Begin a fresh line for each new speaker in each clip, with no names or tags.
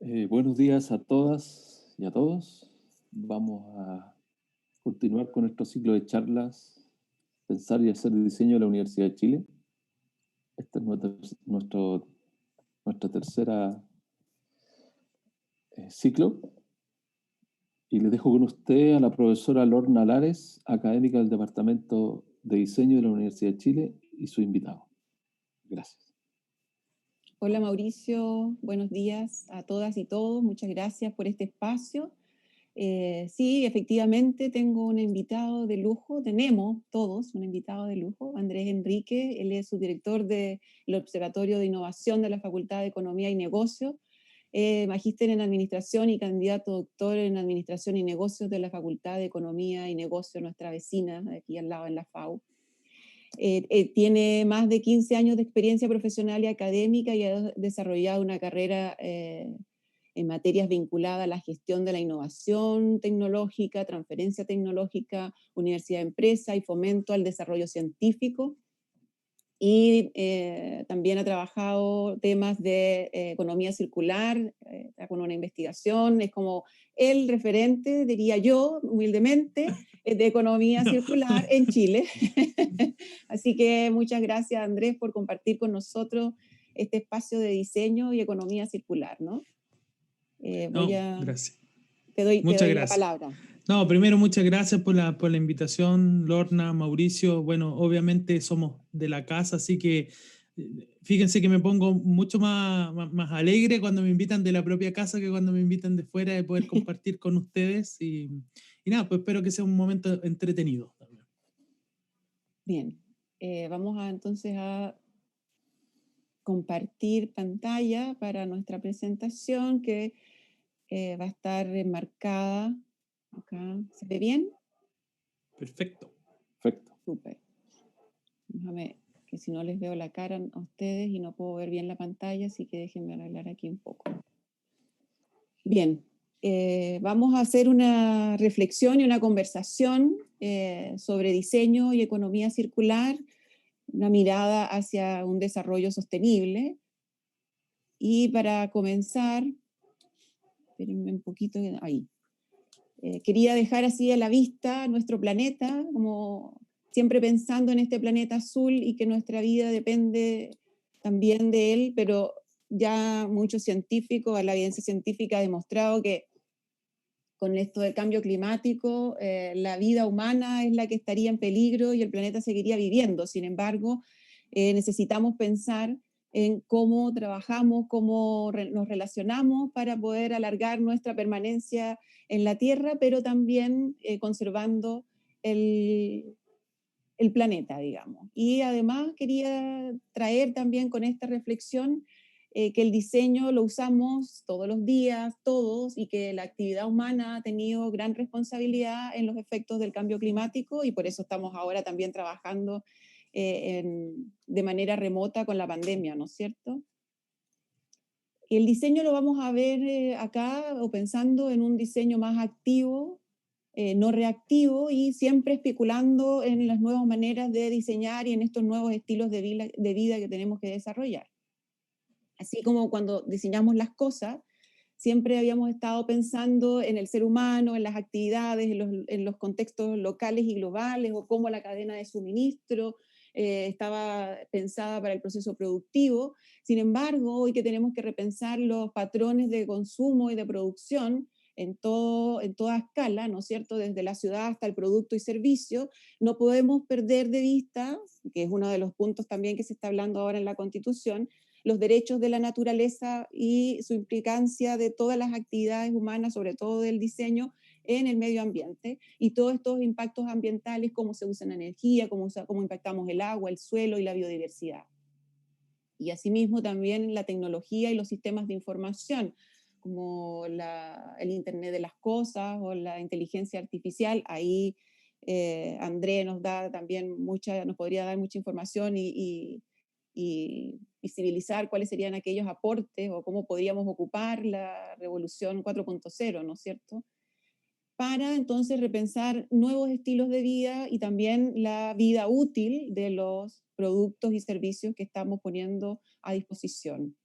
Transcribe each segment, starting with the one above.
Buenos días a todas y a todos. Vamos a continuar con nuestro ciclo de charlas, Pensar y hacer diseño de la Universidad de Chile. Esta es nuestra tercera ciclo. Y les dejo con usted a la profesora Lorna Lares, académica del Departamento de Diseño de la Universidad de Chile, y su invitado. Gracias.
Hola Mauricio, buenos días a todas y todos, muchas gracias por este espacio. Sí, efectivamente tengo un invitado de lujo, tenemos todos un invitado de lujo, Andrés Enrique, él es subdirector del Observatorio de Innovación de la Facultad de Economía y Negocios, magíster en Administración y candidato doctor en Administración y Negocios de la Facultad de Economía y Negocios, nuestra vecina, aquí al lado en la FAU. Tiene más de 15 años de experiencia profesional y académica y ha desarrollado una carrera en materias vinculadas a la gestión de la innovación tecnológica, transferencia tecnológica, universidad-empresa y fomento al desarrollo científico. Y también ha trabajado temas de economía circular, está con una investigación, es como el referente, diría yo, humildemente, de economía circular en Chile. Así que muchas gracias, Andrés, por compartir con nosotros este espacio de diseño y economía circular, ¿no?
Gracias.
Te doy
Muchas
la
gracias.
palabra.
No, primero muchas gracias por la invitación, Lorna, Mauricio. Bueno, obviamente somos de la casa, así que fíjense que me pongo mucho más alegre cuando me invitan de la propia casa que cuando me invitan de fuera, de poder compartir con ustedes. Y nada, pues espero que sea un momento entretenido también.
Bien, vamos entonces a compartir pantalla para nuestra presentación que va a estar enmarcada acá. ¿Se ve bien?
Perfecto.
Perfecto.
Súper. Déjame, que si no les veo la cara a ustedes y no puedo ver bien la pantalla, así que déjenme arreglar aquí un poco. Bien, vamos a hacer una reflexión y una conversación sobre diseño y economía circular, una mirada hacia un desarrollo sostenible. Y para comenzar, espérenme un poquito, ahí. Quería dejar así a la vista nuestro planeta, como siempre pensando en este planeta azul y que nuestra vida depende también de él, pero ya muchos científicos, la evidencia científica ha demostrado que con esto del cambio climático, la vida humana es la que estaría en peligro y el planeta seguiría viviendo. Sin embargo, necesitamos pensar en cómo trabajamos, cómo nos relacionamos para poder alargar nuestra permanencia en la Tierra, pero también conservando el planeta, digamos. Y además quería traer también con esta reflexión que el diseño lo usamos todos los días, todos, y que la actividad humana ha tenido gran responsabilidad en los efectos del cambio climático y por eso estamos ahora también trabajando de manera remota con la pandemia, ¿no es cierto? El diseño lo vamos a ver acá o pensando en un diseño más activo, no reactivo y siempre especulando en las nuevas maneras de diseñar y en estos nuevos estilos de vida que tenemos que desarrollar. Así como cuando diseñamos las cosas, siempre habíamos estado pensando en el ser humano, en las actividades, en los contextos locales y globales, o cómo la cadena de suministro estaba pensada para el proceso productivo. Sin embargo, hoy que tenemos que repensar los patrones de consumo y de producción en toda escala, ¿no es cierto?, desde la ciudad hasta el producto y servicio, no podemos perder de vista, que es uno de los puntos también que se está hablando ahora en la Constitución, los derechos de la naturaleza y su implicancia de todas las actividades humanas, sobre todo del diseño, en el medio ambiente y todos estos impactos ambientales, cómo se usa la energía, cómo impactamos el agua, el suelo y la biodiversidad. Y asimismo también la tecnología y los sistemas de información, como el Internet de las Cosas o la inteligencia artificial. Ahí André nos podría dar mucha información y visibilizar cuáles serían aquellos aportes o cómo podríamos ocupar la revolución 4.0, ¿no es cierto?, para entonces repensar nuevos estilos de vida y también la vida útil de los productos y servicios que estamos poniendo a disposición.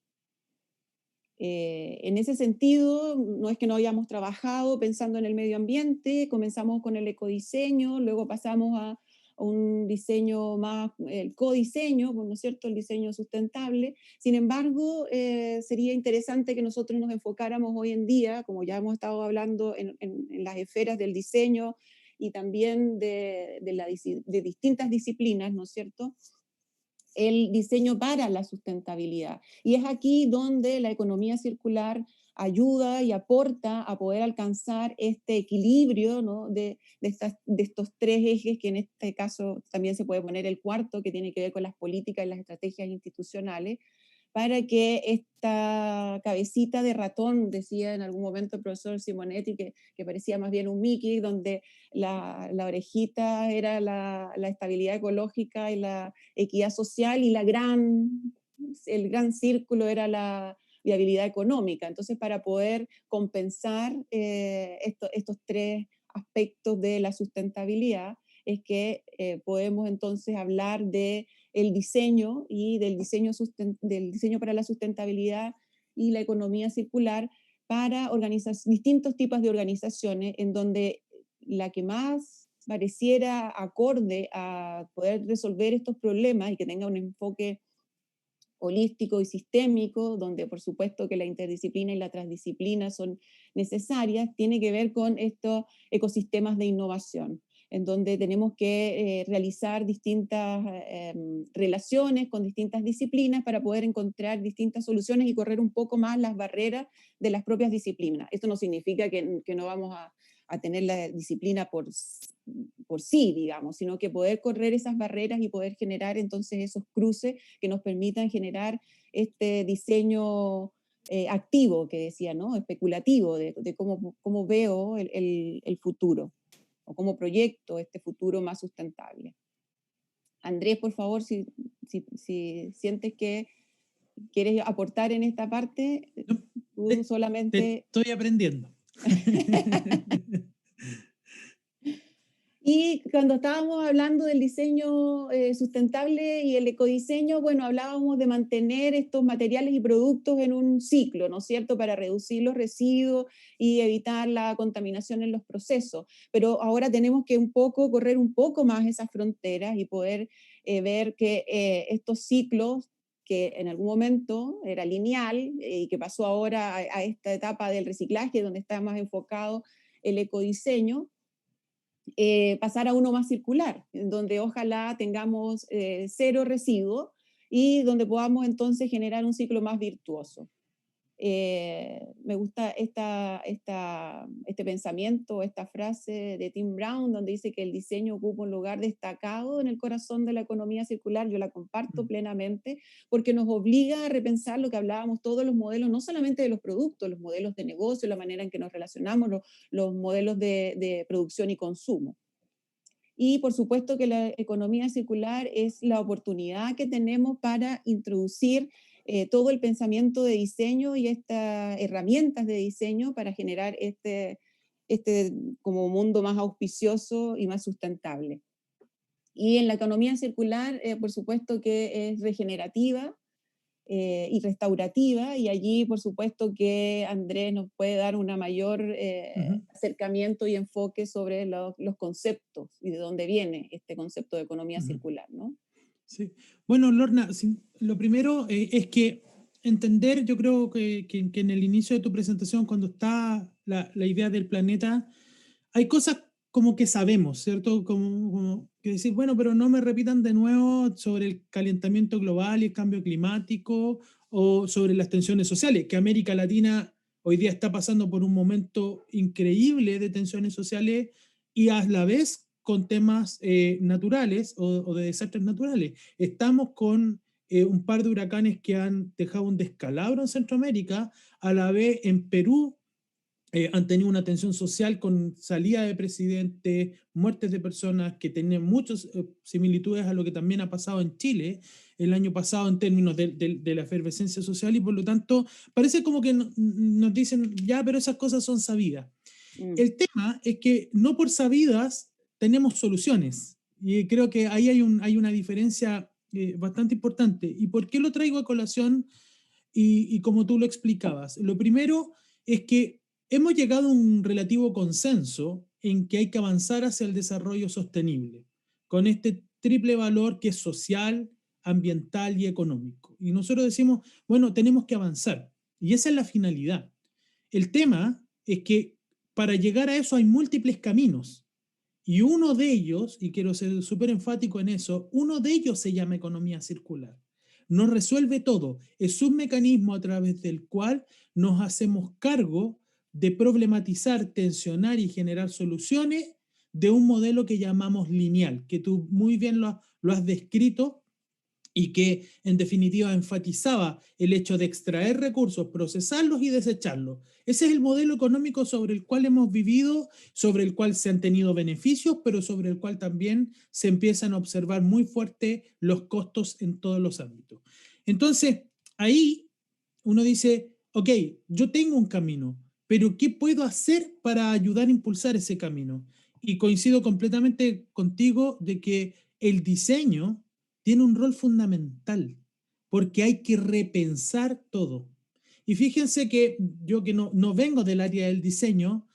En ese sentido, no es que no hayamos trabajado pensando en el medio ambiente, comenzamos con el ecodiseño, luego pasamos a un diseño más, el codiseño, ¿no es cierto?, el diseño sustentable. Sin embargo, sería interesante que nosotros nos enfocáramos hoy en día, como ya hemos estado hablando en las esferas del diseño y también de distintas disciplinas, ¿no es cierto?, el diseño para la sustentabilidad. Y es aquí donde la economía circular ayuda y aporta a poder alcanzar este equilibrio, ¿no?, de estos tres ejes, que en este caso también se puede poner el cuarto, que tiene que ver con las políticas y las estrategias institucionales, para que esta cabecita de ratón, decía en algún momento el profesor Simonetti, que parecía más bien un Mickey, donde la orejita era la estabilidad ecológica y la equidad social, y el gran círculo era la viabilidad económica. Entonces, para poder compensar estos tres aspectos de la sustentabilidad, es que podemos entonces hablar de el diseño y del diseño para la sustentabilidad y la economía circular para distintos tipos de organizaciones, en donde la que más pareciera acorde a poder resolver estos problemas y que tenga un enfoque holístico y sistémico, donde por supuesto que la interdisciplina y la transdisciplina son necesarias, tiene que ver con estos ecosistemas de innovación, en donde tenemos que realizar distintas relaciones con distintas disciplinas para poder encontrar distintas soluciones y correr un poco más las barreras de las propias disciplinas. Esto no significa que no vamos a tener la disciplina por sí, digamos, sino que poder correr esas barreras y poder generar entonces esos cruces que nos permitan generar este diseño activo, que decía, ¿no?, especulativo, de cómo veo el futuro, o cómo proyecto este futuro más sustentable. Andrés, por favor, si sientes que quieres aportar en esta parte, tú solamente...
Te estoy aprendiendo.
Y cuando estábamos hablando del diseño sustentable y el ecodiseño, bueno, hablábamos de mantener estos materiales y productos en un ciclo, ¿no es cierto?, para reducir los residuos y evitar la contaminación en los procesos. Pero ahora tenemos que correr un poco más esas fronteras y poder ver que estos ciclos, que en algún momento era lineal y que pasó ahora a esta etapa del reciclaje, donde está más enfocado el ecodiseño, pasar a uno más circular, donde ojalá tengamos cero residuos y donde podamos entonces generar un ciclo más virtuoso. Me gusta este pensamiento, esta frase de Tim Brown, donde dice que el diseño ocupa un lugar destacado en el corazón de la economía circular. Yo la comparto plenamente, porque nos obliga a repensar lo que hablábamos, todos los modelos, no solamente de los productos, los modelos de negocio, la manera en que nos relacionamos, los modelos de producción y consumo. Y por supuesto que la economía circular es la oportunidad que tenemos para introducir todo el pensamiento de diseño y estas herramientas de diseño para generar este como mundo más auspicioso y más sustentable. Y en la economía circular, por supuesto que es regenerativa y restaurativa, y allí por supuesto que Andrés nos puede dar una mayor acercamiento y enfoque sobre los conceptos y de dónde viene este concepto de economía circular, ¿no?
Sí. Bueno, Lorna, lo primero es que entender, yo creo que en el inicio de tu presentación, cuando está la idea del planeta, hay cosas como que sabemos, ¿cierto? Como que decir, bueno, pero no me repitan de nuevo sobre el calentamiento global y el cambio climático, o sobre las tensiones sociales, que América Latina hoy día está pasando por un momento increíble de tensiones sociales, y a la vez con temas naturales o de desastres naturales. Estamos con un par de huracanes que han dejado un descalabro en Centroamérica. A la vez en Perú han tenido una tensión social con salida de presidente, muertes de personas, que tienen muchas similitudes a lo que también ha pasado en Chile el año pasado en términos de la efervescencia social, y por lo tanto parece como que nos dicen, ya, pero esas cosas son sabidas. El tema es que no por sabidas tenemos soluciones, y creo que ahí hay una diferencia bastante importante. ¿Y por qué lo traigo a colación? y como tú lo explicabas. Lo primero es que hemos llegado a un relativo consenso en que hay que avanzar hacia el desarrollo sostenible, con este triple valor que es social, ambiental y económico. Y nosotros decimos, bueno, tenemos que avanzar. Y esa es la finalidad. El tema es que para llegar a eso hay múltiples caminos. Y uno de ellos, y quiero ser súper enfático en eso, uno de ellos se llama economía circular. No resuelve todo, es un mecanismo a través del cual nos hacemos cargo de problematizar, tensionar y generar soluciones de un modelo que llamamos lineal, que tú muy bien lo has descrito y que en definitiva enfatizaba el hecho de extraer recursos, procesarlos y desecharlos. Ese es el modelo económico sobre el cual hemos vivido, sobre el cual se han tenido beneficios, pero sobre el cual también se empiezan a observar muy fuerte los costos en todos los ámbitos. Entonces, ahí uno dice, ok, yo tengo un camino, pero ¿qué puedo hacer para ayudar a impulsar ese camino? Y coincido completamente contigo de que el diseño tiene un rol fundamental, porque hay que repensar todo. Y fíjense que yo que no vengo del área del diseño,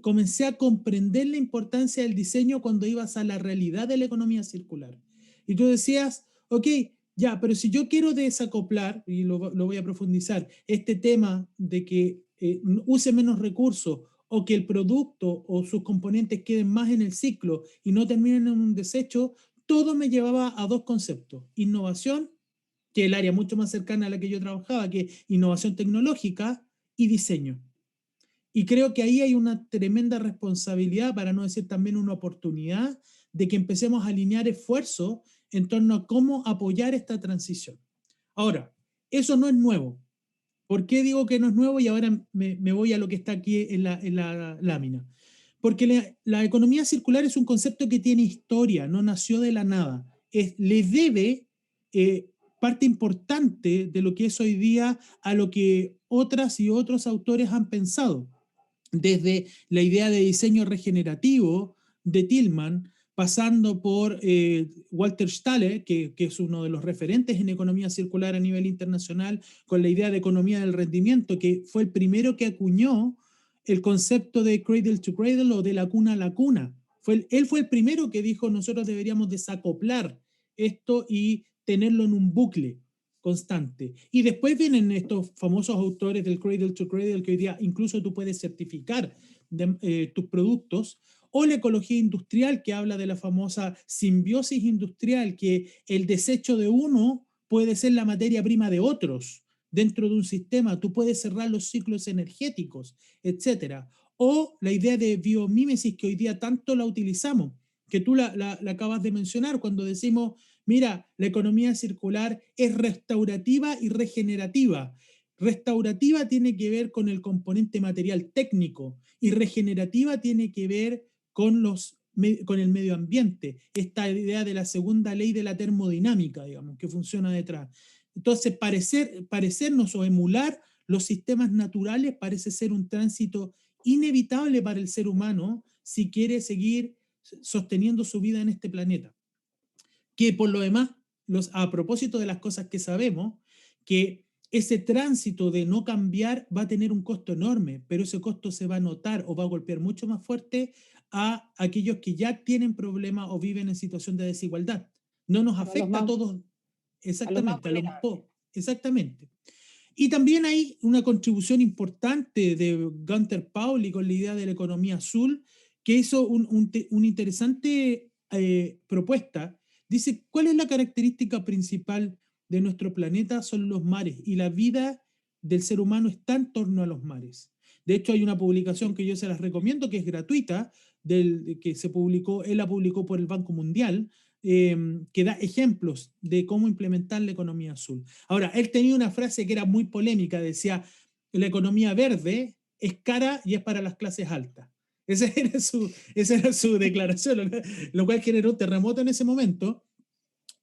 comencé a comprender la importancia del diseño cuando ibas a la realidad de la economía circular. Y tú decías, ok, ya, pero si yo quiero desacoplar, y lo voy a profundizar, este tema de que use menos recursos o que el producto o sus componentes queden más en el ciclo y no terminen en un desecho, todo me llevaba a dos conceptos: innovación, que es el área mucho más cercana a la que yo trabajaba, que innovación tecnológica, y diseño. Y creo que ahí hay una tremenda responsabilidad, para no decir también una oportunidad, de que empecemos a alinear esfuerzos en torno a cómo apoyar esta transición. Ahora, eso no es nuevo. ¿Por qué digo que no es nuevo? Y ahora me voy a lo que está aquí en la lámina. Porque la economía circular es un concepto que tiene historia, no nació de la nada. Le debe parte importante de lo que es hoy día a lo que otras y otros autores han pensado. Desde la idea de diseño regenerativo de Tillman, pasando por Walter Staller, que es uno de los referentes en economía circular a nivel internacional, con la idea de economía del rendimiento, que fue el primero que acuñó el concepto de cradle to cradle o de la cuna a la cuna. Él fue el primero que dijo, nosotros deberíamos desacoplar esto y tenerlo en un bucle constante. Y después vienen estos famosos autores del cradle to cradle, que hoy día incluso tú puedes certificar tus productos, o la ecología industrial, que habla de la famosa simbiosis industrial, que el desecho de uno puede ser la materia prima de otros dentro de un sistema. Tú puedes cerrar los ciclos energéticos, etcétera. O la idea de biomímesis, que hoy día tanto la utilizamos, que tú la acabas de mencionar cuando decimos, mira, la economía circular es restaurativa y regenerativa. Restaurativa tiene que ver con el componente material técnico y regenerativa tiene que ver con el medio ambiente. Esta idea de la segunda ley de la termodinámica, digamos, que funciona detrás. Entonces, parecernos o emular los sistemas naturales parece ser un tránsito inevitable para el ser humano si quiere seguir sosteniendo su vida en este planeta. Que por lo demás, a propósito de las cosas que sabemos, que ese tránsito de no cambiar va a tener un costo enorme, pero ese costo se va a notar o va a golpear mucho más fuerte a aquellos que ya tienen problemas o viven en situación de desigualdad. No nos afecta a todos, exactamente, exactamente. Y también hay una contribución importante de Gunther Pauli con la idea de la economía azul, que hizo una interesante propuesta. Dice, ¿cuál es la característica principal de nuestro planeta? Son los mares, y la vida del ser humano está en torno a los mares. De hecho, hay una publicación que yo se las recomiendo, que es gratuita, que él la publicó por el Banco Mundial, que da ejemplos de cómo implementar la economía azul. Ahora, él tenía una frase que era muy polémica, decía, la economía verde es cara y es para las clases altas. Esa era su declaración, lo cual generó un terremoto en ese momento.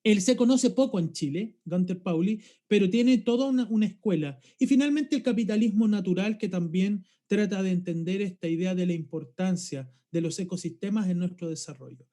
Él se conoce poco en Chile, Gunther Pauli, pero tiene toda una escuela. Y finalmente el capitalismo natural, que también trata de entender esta idea de la importancia de los ecosistemas en nuestro desarrollo.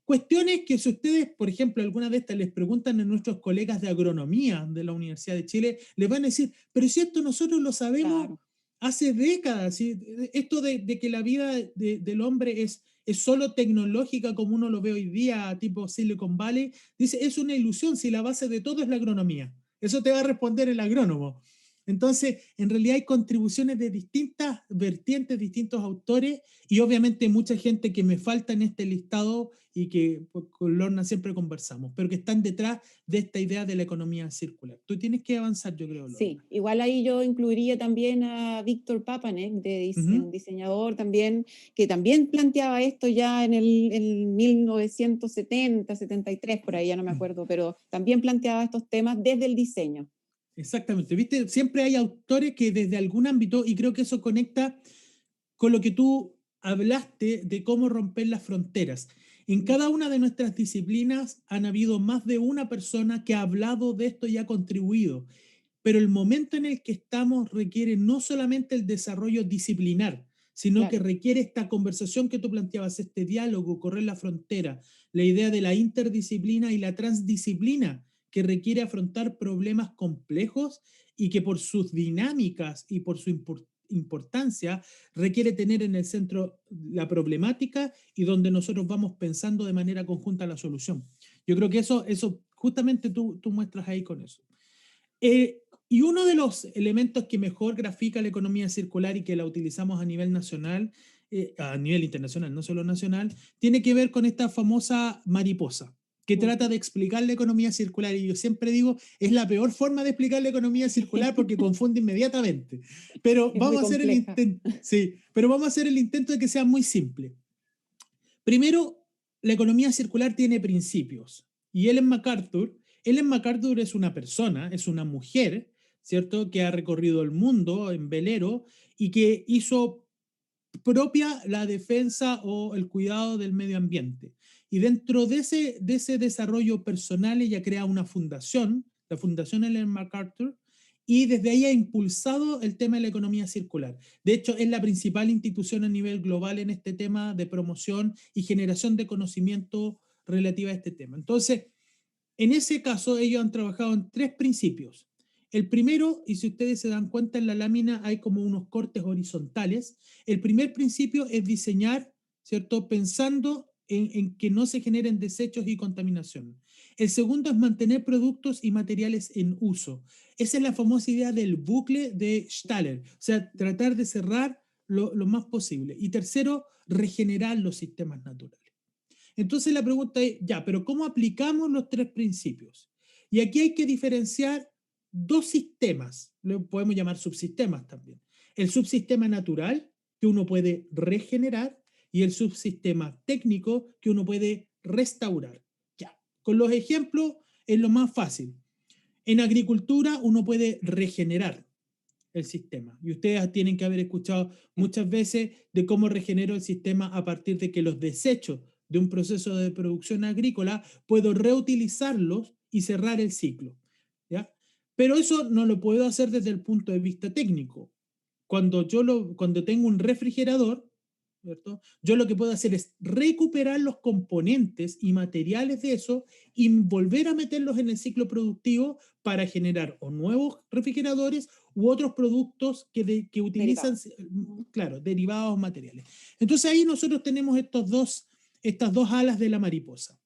Cuestiones que si ustedes, por ejemplo, alguna de estas les preguntan a nuestros colegas de agronomía de la Universidad de Chile, les van a decir, pero si esto nosotros lo sabemos
Claro,
hace décadas, ¿sí? Esto de que la vida del hombre es solo tecnológica como uno lo ve hoy día, tipo Silicon Valley, dice, es una ilusión si la base de todo es la agronomía. Eso te va a responder el agrónomo. Entonces, en realidad hay contribuciones de distintas vertientes, distintos autores, y obviamente mucha gente que me falta en este listado y que pues, con Lorna siempre conversamos, pero que están detrás de esta idea de la economía circular. Tú tienes que avanzar, yo creo, Lorna.
sí. Igual ahí yo incluiría también a Víctor Papanek, un diseñador también, que también planteaba esto ya en el 1970, 73, por ahí ya no me acuerdo, pero también planteaba estos temas desde el diseño.
Exactamente, ¿viste? Siempre hay autores que desde algún ámbito, y creo que eso conecta con lo que tú hablaste de cómo romper las fronteras. En cada una de nuestras disciplinas han habido más de una persona que ha hablado de esto y ha contribuido, pero el momento en el que estamos requiere no solamente el desarrollo disciplinar, sino que
Claro,
requiere esta conversación que tú planteabas, este diálogo, correr la frontera, la idea de la interdisciplina y la transdisciplina, que requiere afrontar problemas complejos y que por sus dinámicas y por su importancia requiere tener en el centro la problemática y donde nosotros vamos pensando de manera conjunta la solución. Yo creo que eso justamente tú muestras ahí con eso. Y uno de los elementos que mejor grafica la economía circular y que la utilizamos a nivel nacional, a nivel internacional, no solo nacional, tiene que ver con esta famosa mariposa, que trata de explicar la economía circular. Y yo siempre digo, es la peor forma de explicar la economía circular porque confunde inmediatamente. Pero
es muy
vamos a hacer el
compleja.
intento, sí, pero vamos a hacer el intento de que sea muy simple. Primero, la economía circular tiene principios. Y Ellen MacArthur es una persona, es una mujer, ¿cierto? Que ha recorrido el mundo en velero y que hizo propia la defensa o el cuidado del medio ambiente. Y dentro de ese desarrollo personal, ella crea una fundación, la Fundación Ellen MacArthur, y desde ahí ha impulsado el tema de la economía circular. De hecho, es la principal institución a nivel global en este tema de promoción y generación de conocimiento relativa a este tema. Entonces, en ese caso, ellos han trabajado en 3 principios. El primero, y si ustedes se dan cuenta en la lámina hay como unos cortes horizontales. El primer principio es diseñar, ¿cierto? Pensando en que no se generen desechos y contaminación. El segundo es mantener productos y materiales en uso. Esa es la famosa idea del bucle de Staller, o sea, tratar de cerrar lo más posible. Y tercero, regenerar los sistemas naturales. Entonces la pregunta es, ya, pero ¿cómo aplicamos los 3 principios? Y aquí hay que diferenciar 2 sistemas, lo podemos llamar subsistemas también. El subsistema natural, que uno puede regenerar, y el subsistema técnico, que uno puede restaurar. Ya, con los ejemplos es lo más fácil. En agricultura uno puede regenerar el sistema. Y ustedes tienen que haber escuchado muchas veces de cómo regenero el sistema a partir de que los desechos de un proceso de producción agrícola puedo reutilizarlos y cerrar el ciclo. ¿Ya? Pero eso no lo puedo hacer desde el punto de vista técnico. Cuando tengo un refrigerador, ¿cierto? Yo lo que puedo hacer es recuperar los componentes y materiales de eso y volver a meterlos en el ciclo productivo para generar o nuevos refrigeradores u otros productos que utilizan,
Derivados.
claro, derivados materiales. Entonces ahí nosotros tenemos estas dos alas de la mariposa.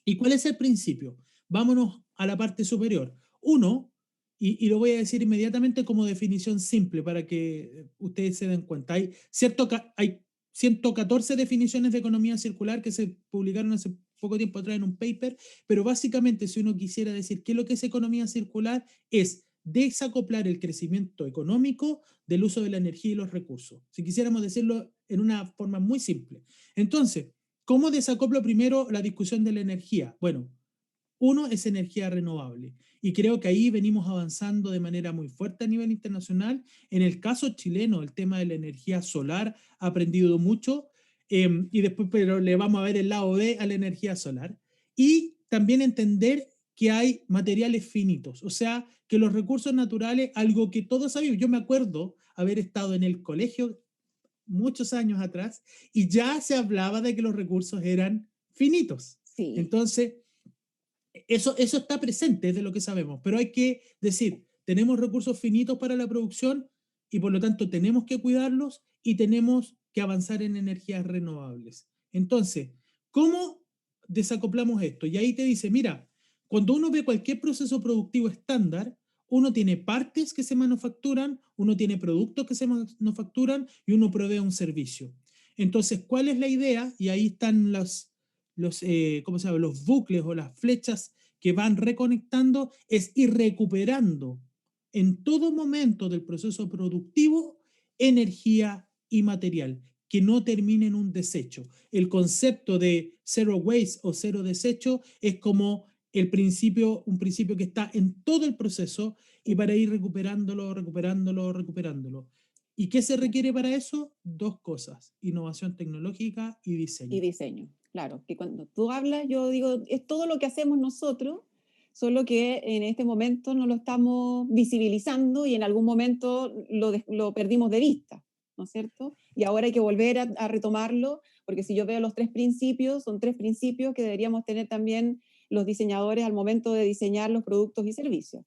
¿Y cuál es el principio? Vámonos a la parte superior. Uno, y lo voy a decir inmediatamente como definición simple para que ustedes se den cuenta. Hay 114 definiciones de economía circular que se publicaron hace poco tiempo atrás en un paper, pero básicamente si uno quisiera decir qué es lo que es economía circular, es desacoplar el crecimiento económico del uso de la energía y los recursos. Si quisiéramos decirlo en una forma muy simple. Entonces, ¿cómo desacoplo primero la discusión de la energía? Bueno, uno es energía renovable y creo que ahí venimos avanzando de manera muy fuerte a nivel internacional. En el caso chileno, el tema de la energía solar ha aprendido mucho y después pero le vamos a ver el lado B a la energía solar. Y también entender que hay materiales finitos, o sea, que los recursos naturales, algo que todos sabemos, yo me acuerdo haber estado en el colegio muchos años atrás y ya se hablaba de que los recursos eran finitos.
Sí.
Entonces, eso está presente, es de lo que sabemos, pero hay que decir, tenemos recursos finitos para la producción y por lo tanto tenemos que cuidarlos y tenemos que avanzar en energías renovables. Entonces, ¿cómo desacoplamos esto? Y ahí te dice, mira, cuando uno ve cualquier proceso productivo estándar, uno tiene partes que se manufacturan, uno tiene productos que se manufacturan y uno provee un servicio. Entonces, ¿cuál es la idea? Y ahí están ¿cómo se llama? Los bucles o las flechas que van reconectando, es ir recuperando en todo momento del proceso productivo energía y material, que no termine en un desecho. El concepto de zero waste o cero desecho es como un principio que está en todo el proceso y para ir recuperándolo. ¿Y qué se requiere para eso? Dos cosas, innovación tecnológica y diseño.
Y diseño, claro, que cuando tú hablas, yo digo, es todo lo que hacemos nosotros, solo que en este momento no lo estamos visibilizando y en algún momento lo perdimos de vista, ¿no es cierto? Y ahora hay que volver a retomarlo, porque si yo veo los 3 principios, son 3 principios que deberíamos tener también los diseñadores al momento de diseñar los productos y servicios.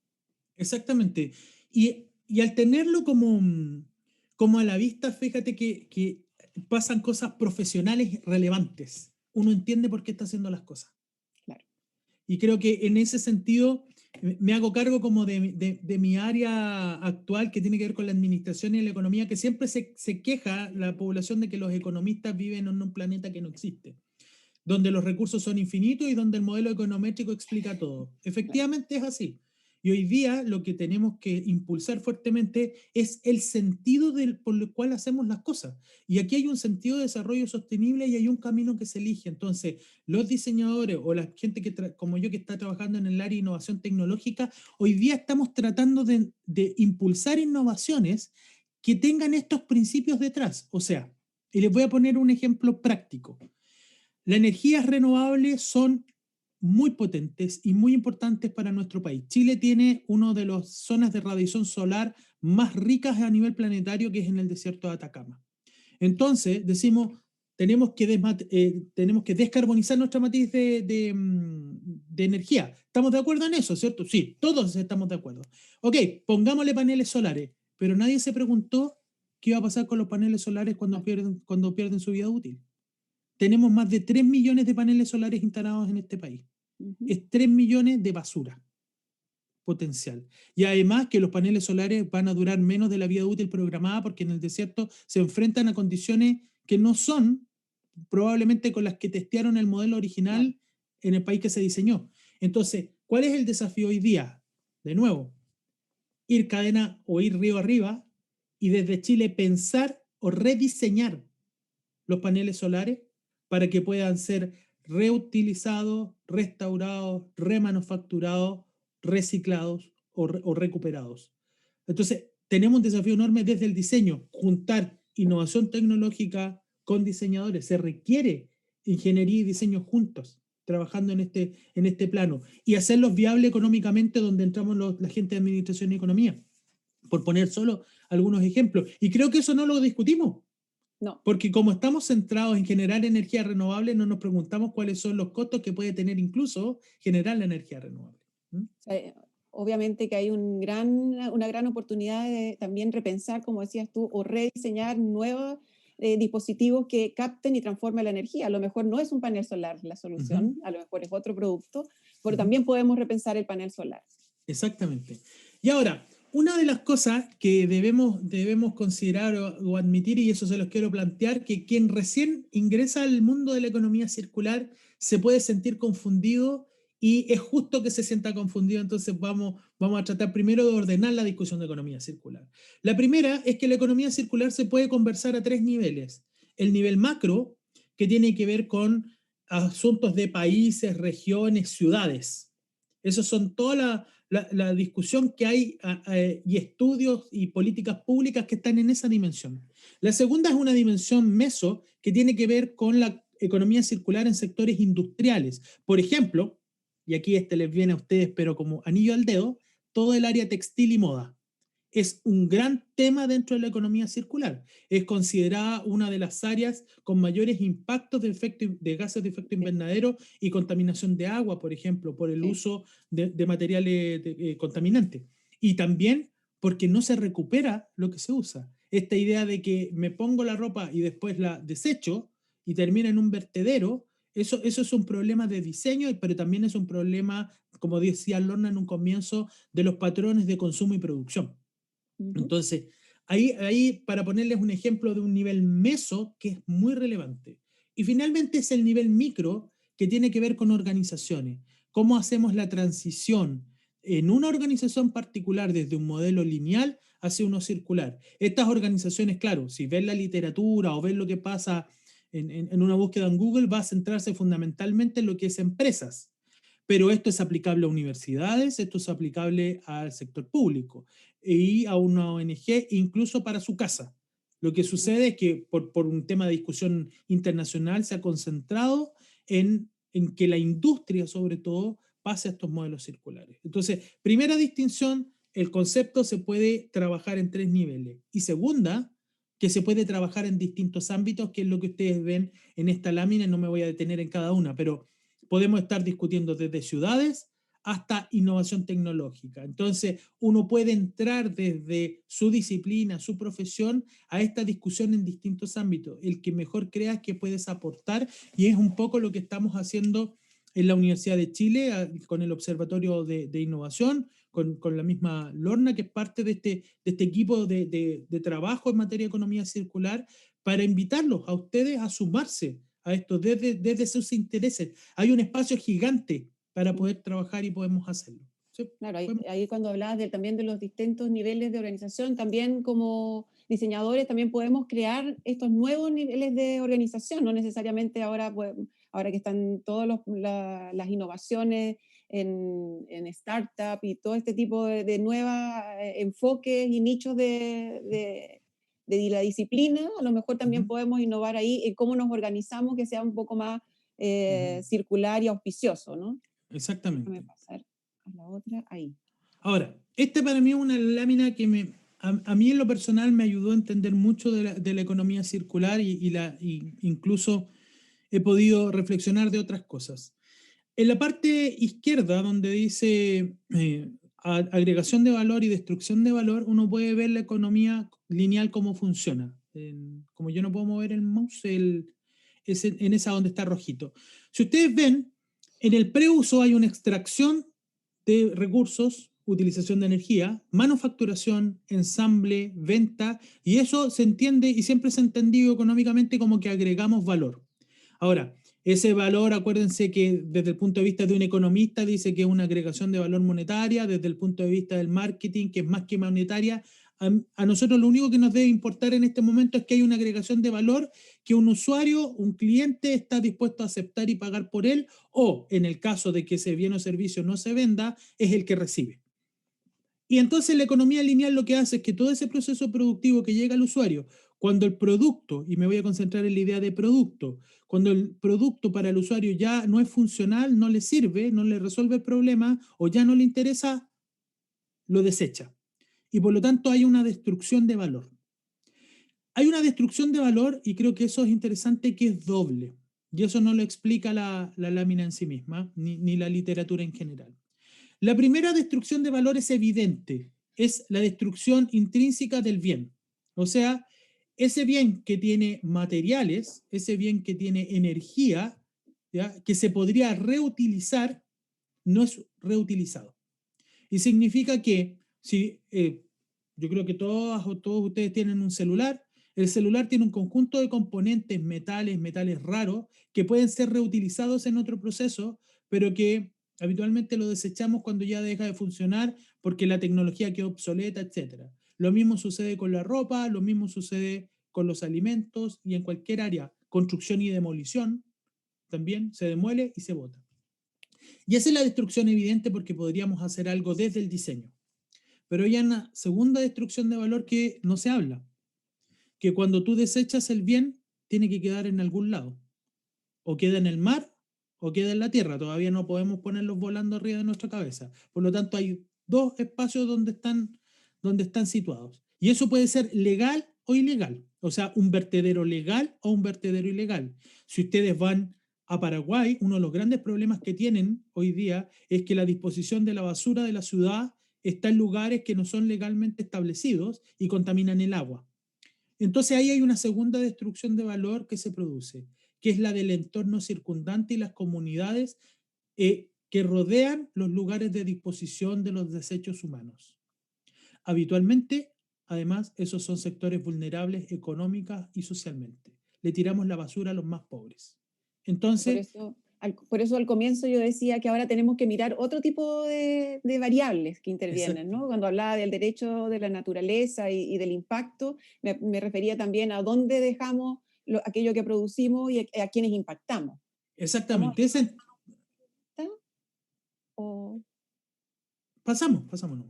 Exactamente. Y al tenerlo como a la vista, fíjate que pasan cosas profesionales relevantes. Uno entiende por qué está haciendo las cosas.
Claro.
Y creo que en ese sentido me hago cargo como de mi área actual que tiene que ver con la administración y la economía, que siempre se queja la población de que los economistas viven en un planeta que no existe, donde los recursos son infinitos y donde el modelo econométrico explica todo. Efectivamente es así. Y hoy día lo que tenemos que impulsar fuertemente es el sentido por el cual hacemos las cosas. Y aquí hay un sentido de desarrollo sostenible y hay un camino que se elige. Entonces, los diseñadores o la gente como yo que está trabajando en el área de innovación tecnológica, hoy día estamos tratando de impulsar innovaciones que tengan estos principios detrás. O sea, y les voy a poner un ejemplo práctico. Las energías renovables son muy potentes y muy importantes para nuestro país. Chile tiene una de las zonas de radiación solar más ricas a nivel planetario, que es en el desierto de Atacama. Entonces, decimos, tenemos que descarbonizar nuestra matriz de energía. ¿Estamos de acuerdo en eso, cierto? Sí, todos estamos de acuerdo. Ok, pongámosle paneles solares, pero nadie se preguntó qué iba a pasar con los paneles solares cuando pierden su vida útil. Tenemos más de 3 millones de paneles solares instalados en este país. Es 3 millones de basura potencial. Y además que los paneles solares van a durar menos de la vida útil programada porque en el desierto se enfrentan a condiciones que no son probablemente con las que testearon el modelo original en el país que se diseñó. Entonces, ¿cuál es el desafío hoy día? De nuevo, ir cadena o ir río arriba y desde Chile pensar o rediseñar los paneles solares para que puedan ser reutilizados, restaurados, remanufacturados, reciclados o recuperados. Entonces, tenemos un desafío enorme desde el diseño, juntar innovación tecnológica con diseñadores. Se requiere ingeniería y diseño juntos, trabajando en este plano, y hacerlos viables económicamente, donde entramos la gente de administración y economía, por poner solo algunos ejemplos. Y creo que eso no lo discutimos.
No.
Porque como estamos centrados en generar energía renovable, no nos preguntamos cuáles son los costos que puede tener incluso generar la energía renovable.
O sea, obviamente que hay una gran oportunidad de también repensar, como decías tú, o rediseñar nuevos dispositivos que capten y transformen la energía. A lo mejor no es un panel solar la solución, a lo mejor es otro producto, pero también podemos repensar el panel solar.
Exactamente. Y ahora, una de las cosas que debemos considerar o admitir, y eso se los quiero plantear, que quien recién ingresa al mundo de la economía circular se puede sentir confundido y es justo que se sienta confundido. Entonces vamos a tratar primero de ordenar la discusión de economía circular. La primera es que la economía circular se puede conversar a 3 niveles. El nivel macro, que tiene que ver con asuntos de países, regiones, ciudades. Esos son toda la discusión que hay y estudios y políticas públicas que están en esa dimensión. La segunda es una dimensión meso que tiene que ver con la economía circular en sectores industriales. Por ejemplo, y aquí les viene a ustedes pero como anillo al dedo, todo el área textil y moda. es un gran tema dentro de la economía circular. Es considerada una de las áreas con mayores impactos de gases de efecto invernadero y contaminación de agua, por ejemplo, por el
Sí.
uso de materiales contaminantes. Y también porque no se recupera lo que se usa. Esta idea de que me pongo la ropa y después la desecho y termina en un vertedero, eso es un problema de diseño, pero también es un problema, como decía Lorna en un comienzo, de los patrones de consumo y producción.
Ujú.
Entonces, ahí para ponerles un ejemplo de un nivel meso que es muy relevante. Y finalmente es el nivel micro que tiene que ver con organizaciones. ¿Cómo hacemos la transición en una organización particular desde un modelo lineal hacia uno circular? Estas organizaciones, claro, si ven la literatura o ven lo que pasa en una búsqueda en Google, va a centrarse fundamentalmente en lo que es empresas. Pero esto es aplicable a universidades, esto es aplicable al sector público y a una ONG, incluso para su casa. Lo que sucede es que por un tema de discusión internacional se ha concentrado en que la industria, sobre todo, pase a estos modelos circulares. Entonces, primera distinción, el concepto se puede trabajar en 3 niveles. Y segunda, que se puede trabajar en distintos ámbitos, que es lo que ustedes ven en esta lámina, no me voy a detener en cada una, pero podemos estar discutiendo desde ciudades hasta innovación tecnológica. Entonces, uno puede entrar desde su disciplina, su profesión, a esta discusión en distintos ámbitos. El que mejor creas que puedes aportar, y es un poco lo que estamos haciendo en la Universidad de Chile, con el Observatorio de Innovación, con la misma Lorna, que es parte de este equipo de trabajo en materia de economía circular, para invitarlos a ustedes a sumarse a esto desde sus intereses. Hay un espacio gigante para poder trabajar y podemos hacerlo. ¿Sí?
Claro, ahí cuando hablabas también de los distintos niveles de organización, también como diseñadores también podemos crear estos nuevos niveles de organización, no necesariamente ahora, pues, ahora que están todas las innovaciones en startup y todo este tipo de nuevos enfoques y nichos de la disciplina, a lo mejor también podemos innovar ahí en cómo nos organizamos, que sea un poco más circular y auspicioso, ¿no?
Exactamente.
Déjame pasar a la otra, ahí.
Ahora, esta para mí es una lámina que a mí en lo personal me ayudó a entender mucho de la economía circular y incluso he podido reflexionar de otras cosas. En la parte izquierda, donde dice agregación de valor y destrucción de valor, uno puede ver la economía lineal cómo funciona. Como yo no puedo mover el mouse, es en esa donde está rojito. Si ustedes ven, en el preuso hay una extracción de recursos, utilización de energía, manufacturación, ensamble, venta, y eso se entiende y siempre se ha entendido económicamente como que agregamos valor. Ahora, ese valor, acuérdense que desde el punto de vista de un economista dice que es una agregación de valor monetaria, desde el punto de vista del marketing, que es más que monetaria. A nosotros lo único que nos debe importar en este momento es que hay una agregación de valor que un usuario, un cliente está dispuesto a aceptar y pagar por él, o en el caso de que ese bien o servicio no se venda, es el que recibe. Y entonces la economía lineal lo que hace es que todo ese proceso productivo que llega al usuario, cuando el producto, y me voy a concentrar en la idea de producto, cuando el producto para el usuario ya no es funcional, no le sirve, no le resuelve el problema o ya no le interesa, lo desecha. Y por lo tanto hay una destrucción de valor. Hay una destrucción de valor y creo que eso es interesante, que es doble. Y eso no lo explica la lámina en sí misma, ni la literatura en general. La primera destrucción de valor es evidente, es la destrucción intrínseca del bien. O sea, ese bien que tiene materiales, ese bien que tiene energía, ¿ya?, que se podría reutilizar, no es reutilizado. Y significa que si yo creo que todos ustedes tienen un celular, el celular tiene un conjunto de componentes, metales raros, que pueden ser reutilizados en otro proceso, pero que habitualmente lo desechamos cuando ya deja de funcionar porque la tecnología quedó obsoleta, etc. Lo mismo sucede con la ropa, lo mismo sucede con los alimentos y en cualquier área, construcción y demolición, también se demuele y se bota. Y esa es la destrucción evidente porque podríamos hacer algo desde el diseño. Pero hay una segunda destrucción de valor que no se habla, que cuando tú desechas el bien, tiene que quedar en algún lado. O queda en el mar o queda en la tierra. Todavía no podemos ponerlos volando arriba de nuestra cabeza. Por lo tanto, hay dos espacios donde están donde están situados. Y eso puede ser legal o ilegal. O sea, un vertedero legal o un vertedero ilegal. Si ustedes van a Paraguay, uno de los grandes problemas que tienen hoy día es que la disposición de la basura de la ciudad está en lugares que no son legalmente establecidos y contaminan el agua. Entonces ahí hay una segunda destrucción de valor que se produce, que es la del entorno circundante y las comunidades que rodean los lugares de disposición de los desechos humanos. Habitualmente, además, esos son sectores vulnerables económica y socialmente. Le tiramos la basura a los más pobres. Entonces,
por eso al comienzo yo decía que ahora tenemos que mirar otro tipo de variables que intervienen,
exacto.
¿no? Cuando hablaba del derecho de la naturaleza y del impacto, me refería también a dónde dejamos aquello que producimos y a quienes impactamos.
Exactamente.
¿O?
Pasamos nomás.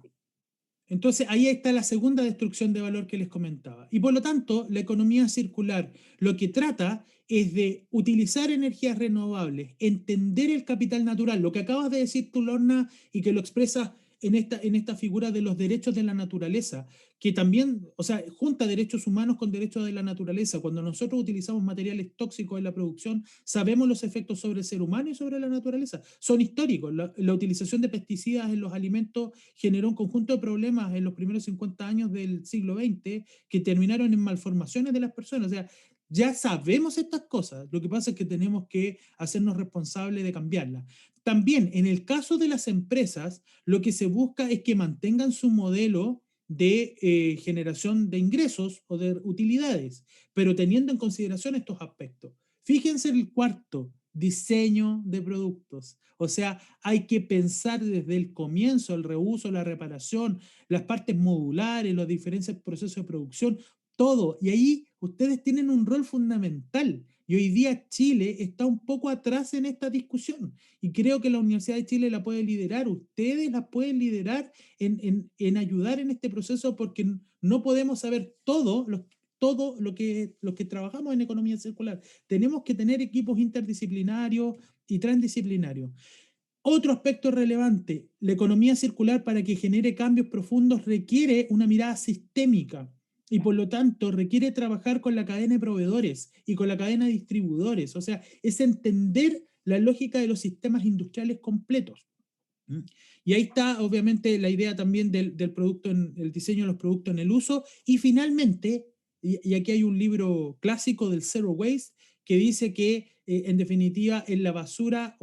Entonces, ahí está la segunda destrucción de valor que les comentaba. Y por lo tanto, la economía circular lo que trata es de utilizar energías renovables, entender el capital natural, lo que acabas de decir tú, Lorna, y que lo expresas en esta figura de los derechos de la naturaleza, que también, o sea, junta derechos humanos con derechos de la naturaleza. Cuando nosotros utilizamos materiales tóxicos en la producción, sabemos los efectos sobre el ser humano y sobre la naturaleza. Son históricos. La utilización de pesticidas en los alimentos generó un conjunto de problemas en los primeros 50 años del siglo XX que terminaron en malformaciones de las personas. O sea, ya sabemos estas cosas, lo que pasa es que tenemos que hacernos responsables de cambiarlas. También, en el caso de las empresas, lo que se busca es que mantengan su modelo de generación de ingresos o de utilidades, pero teniendo en consideración estos aspectos. Fíjense el cuarto, diseño de productos. O sea, hay que pensar desde el comienzo, el reuso, la reparación, las partes modulares, los diferentes procesos de producción, todo. Y ahí ustedes tienen un rol fundamental. Y hoy día Chile está un poco atrás en esta discusión. Y creo que la Universidad de Chile la puede liderar. Ustedes la pueden liderar en ayudar en este proceso porque no podemos saber todo lo que trabajamos en economía circular. Tenemos que tener equipos interdisciplinarios y transdisciplinarios. Otro aspecto relevante, la economía circular para que genere cambios profundos requiere una mirada sistémica y por lo tanto requiere trabajar con la cadena de proveedores y con la cadena de distribuidores. O sea, es entender la lógica de los sistemas industriales completos. Y ahí está obviamente la idea también del producto, el diseño de los productos en el uso. Y finalmente, y aquí hay un libro clásico del Zero Waste que dice que en definitiva en la basura,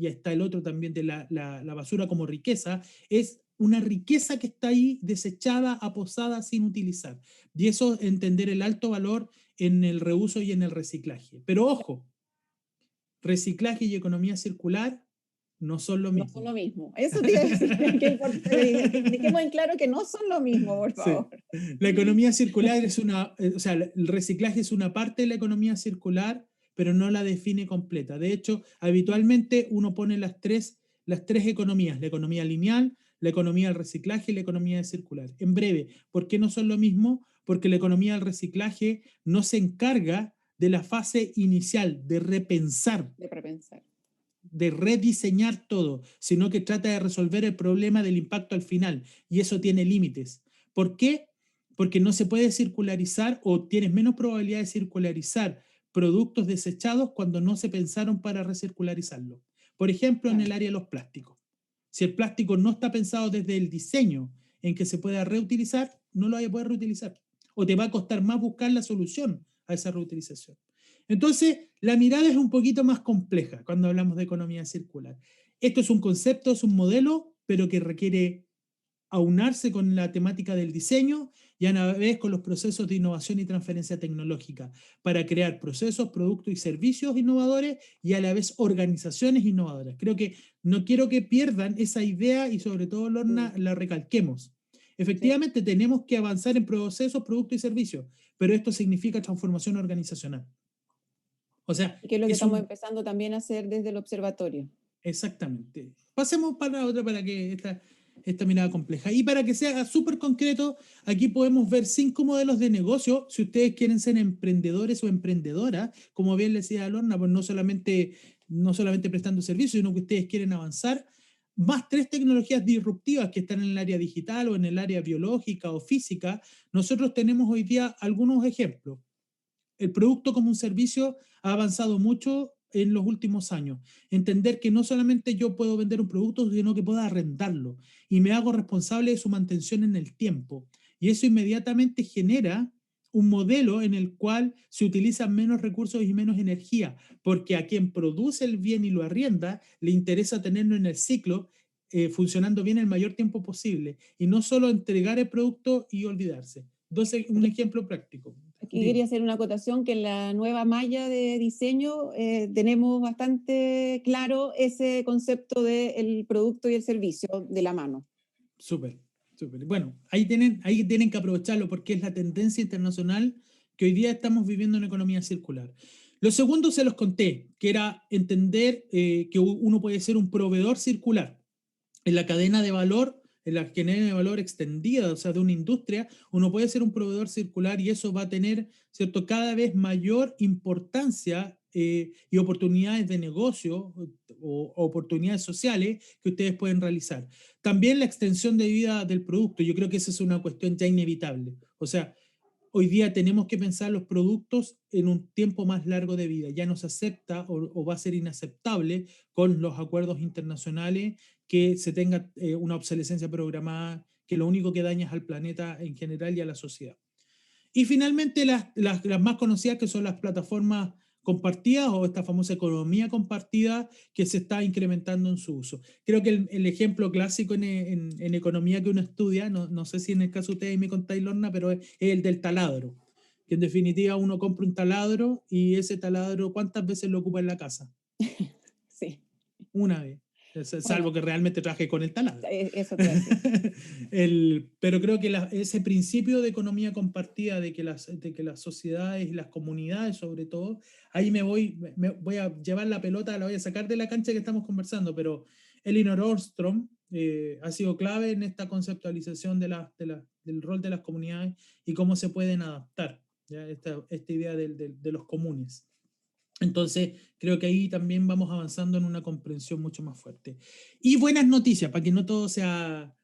y está el otro también de la basura como riqueza, es una riqueza que está ahí desechada, aposada, sin utilizar. Y eso entender el alto valor en el reuso y en el reciclaje. Pero ojo, reciclaje y economía circular no son lo mismo.
No son lo mismo. Eso te iba a decir. Dejemos en claro que no son lo mismo, por favor.
Sí. La economía circular es o sea, el reciclaje es una parte de la economía circular, pero no la define completa. De hecho, habitualmente uno pone las tres economías, la economía lineal, la economía del reciclaje y la economía circular. En breve, ¿por qué no son lo mismo? Porque la economía del reciclaje no se encarga de la fase inicial, de repensar. De rediseñar todo, sino que trata de resolver el problema del impacto al final, y eso tiene límites. ¿Por qué? Porque no se puede circularizar o tienes menos probabilidad de circularizar productos desechados cuando no se pensaron para recircularizarlo. Por ejemplo, en el área de los plásticos. Si el plástico no está pensado desde el diseño en que se pueda reutilizar, no lo vaya a poder reutilizar. O te va a costar más buscar la solución a esa reutilización. Entonces, la mirada es un poquito más compleja cuando hablamos de economía circular. Esto es un concepto, es un modelo, pero que requiere aunarse con la temática del diseño y a la vez con los procesos de innovación y transferencia tecnológica para crear procesos, productos y servicios innovadores y a la vez organizaciones innovadoras. Creo que no quiero que pierdan esa idea y sobre todo, Lorna, la recalquemos. Efectivamente, tenemos que avanzar en procesos, productos y servicios, pero esto significa transformación organizacional. O sea,
que es lo que estamos empezando también a hacer desde el observatorio.
Exactamente. Pasemos para la otra para que esta mirada compleja. Y para que sea súper concreto, aquí podemos ver 5 modelos de negocio. Si ustedes quieren ser emprendedores o emprendedoras, como bien les decía Lorna, pues no solamente prestando servicios, sino que ustedes quieren avanzar, más 3 tecnologías disruptivas que están en el área digital o en el área biológica o física, nosotros tenemos hoy día algunos ejemplos. El producto como un servicio ha avanzado mucho en los últimos años. Entender que no solamente yo puedo vender un producto, sino que puedo arrendarlo y me hago responsable de su mantención en el tiempo. Y eso inmediatamente genera un modelo en el cual se utilizan menos recursos y menos energía, porque a quien produce el bien y lo arrienda, le interesa tenerlo en el ciclo funcionando bien el mayor tiempo posible y no solo entregar el producto y olvidarse. Entonces, un ejemplo práctico.
Aquí quería hacer una acotación que en la nueva malla de diseño tenemos bastante claro ese concepto del producto y el servicio de la mano.
Súper, súper. Bueno, ahí tienen que aprovecharlo porque es la tendencia internacional que hoy día estamos viviendo en economía circular. Lo segundo se los conté, que era entender que uno puede ser un proveedor circular en la cadena de valor, en la cadena de valor extendida, o sea, de una industria, uno puede ser un proveedor circular y eso va a tener, ¿cierto?, cada vez mayor importancia y oportunidades de negocio o oportunidades sociales que ustedes pueden realizar. También la extensión de vida del producto, yo creo que esa es una cuestión ya inevitable. O sea, hoy día tenemos que pensar los productos en un tiempo más largo de vida. Ya no se acepta o va a ser inaceptable con los acuerdos internacionales que se tenga una obsolescencia programada, que lo único que daña es al planeta en general y a la sociedad. Y finalmente las más conocidas, que son las plataformas compartidas o esta famosa economía compartida que se está incrementando en su uso. Creo que el ejemplo clásico en economía que uno estudia, no sé si en el caso de ustedes me contáis, Lorna, pero es el del taladro, que en definitiva uno compra un taladro y ese taladro, ¿cuántas veces lo ocupa en la casa?
Sí.
Una vez. Salvo que realmente trabaje con el taladro.
Eso te voy a decir.
Pero creo que ese principio de economía compartida, de que las sociedades y las comunidades, sobre todo, ahí me voy a llevar la pelota, la voy a sacar de la cancha que estamos conversando, pero Elinor Ostrom ha sido clave en esta conceptualización del rol de las comunidades y cómo se pueden adaptar, ¿ya? Esta idea de los comunes. Entonces, creo que ahí también vamos avanzando en una comprensión mucho más fuerte. Y buenas noticias, para que no todo sea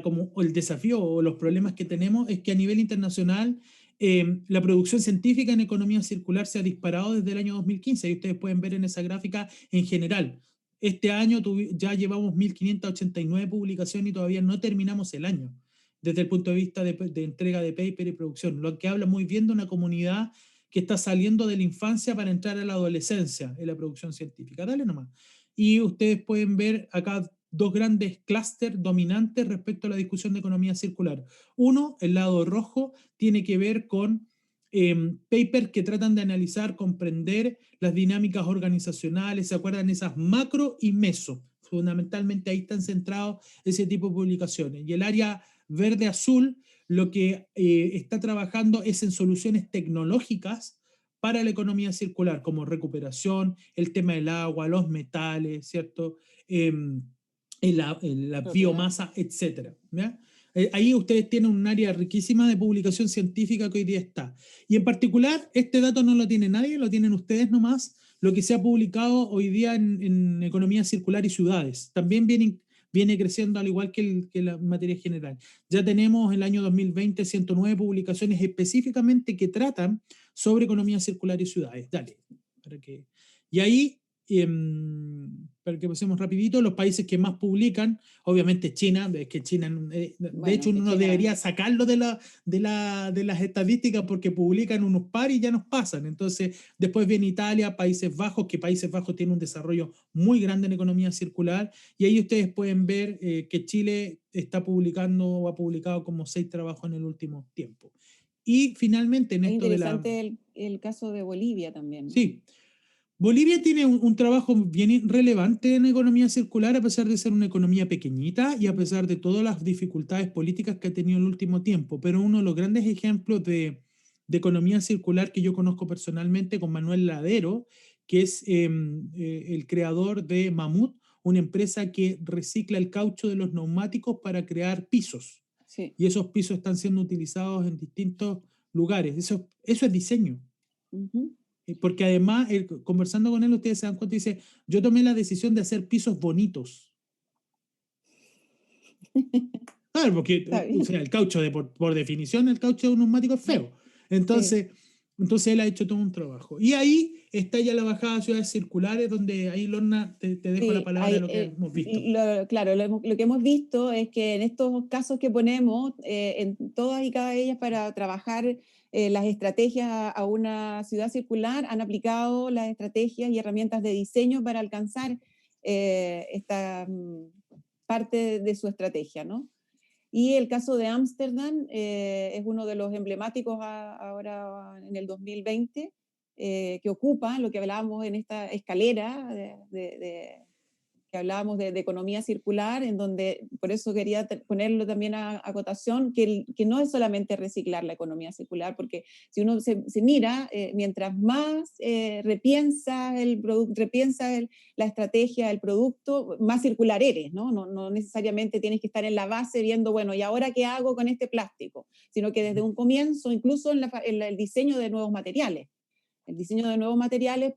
como el desafío o los problemas que tenemos, es que a nivel internacional la producción científica en economía circular se ha disparado desde el año 2015, y ustedes pueden ver en esa gráfica en general. Este año ya llevamos 1.589 publicaciones y todavía no terminamos el año, desde el punto de vista de entrega de paper y producción, lo que habla muy bien de una comunidad que está saliendo de la infancia para entrar a la adolescencia en la producción científica. Dale nomás. Y ustedes pueden ver acá dos grandes clústeres dominantes respecto a la discusión de economía circular. Uno, el lado rojo, tiene que ver con papers que tratan de analizar, comprender las dinámicas organizacionales, ¿se acuerdan? Esas macro y meso. Fundamentalmente ahí están centrados ese tipo de publicaciones. Y el área verde-azul lo que está trabajando es en soluciones tecnológicas para la economía circular, como recuperación, el tema del agua, los metales, ¿cierto? La biomasa, etcétera. Ahí ustedes tienen un área riquísima de publicación científica que hoy día está. Y en particular, este dato no lo tiene nadie, lo tienen ustedes nomás, lo que se ha publicado hoy día en economía circular y ciudades. También viene creciendo al igual que la materia general. Ya tenemos el año 2020 109 publicaciones específicamente que tratan sobre economía circular y ciudades. Dale. Y ahí, para que pasemos rapidito, los países que más publican, obviamente China, es que China, de hecho uno China debería sacarlo de las estadísticas porque publican unos par y ya nos pasan. Entonces, después viene Italia, Países Bajos, que Países Bajos tiene un desarrollo muy grande en economía circular, y ahí ustedes pueden ver que Chile está publicando o ha publicado como 6 trabajos en el último tiempo. Y finalmente en esto de la...
Interesante el caso de Bolivia también.
Sí. Bolivia tiene un trabajo bien relevante en economía circular, a pesar de ser una economía pequeñita y a pesar de todas las dificultades políticas que ha tenido en el último tiempo. Pero uno de los grandes ejemplos de economía circular que yo conozco personalmente con Manuel Ladero, que es el creador de Mamut, una empresa que recicla el caucho de los neumáticos para crear pisos.
Sí.
Y esos pisos están siendo utilizados en distintos lugares. Eso es diseño. Porque además, conversando con él, ustedes se dan cuenta y dice, yo tomé la decisión de hacer pisos bonitos. Claro, porque
Está bien.
o sea, el caucho, por definición, el caucho de un neumático es feo. Entonces, entonces él ha hecho todo un trabajo. Y ahí está ya la bajada a ciudades circulares, donde ahí, Lorna, te dejo la
Sí,
palabra de lo que hemos visto.
claro, lo que hemos visto es que en estos casos que ponemos, en todas y cada ellas para trabajar las estrategias a una ciudad circular, han aplicado las estrategias y herramientas de diseño para alcanzar esta parte de su estrategia, ¿no? Y el caso de Ámsterdam es uno de los emblemáticos ahora en el 2020, que ocupa lo que hablábamos en esta escalera que hablábamos de economía circular, en donde, por eso quería ponerlo también a cotación, que no es solamente reciclar la economía circular, porque si uno se mira, mientras más repiensa la estrategia, el producto, más circular eres, ¿no? No necesariamente tienes que estar en la base viendo, bueno, ¿y ahora qué hago con este plástico? Sino que desde un comienzo, incluso en el diseño de nuevos materiales,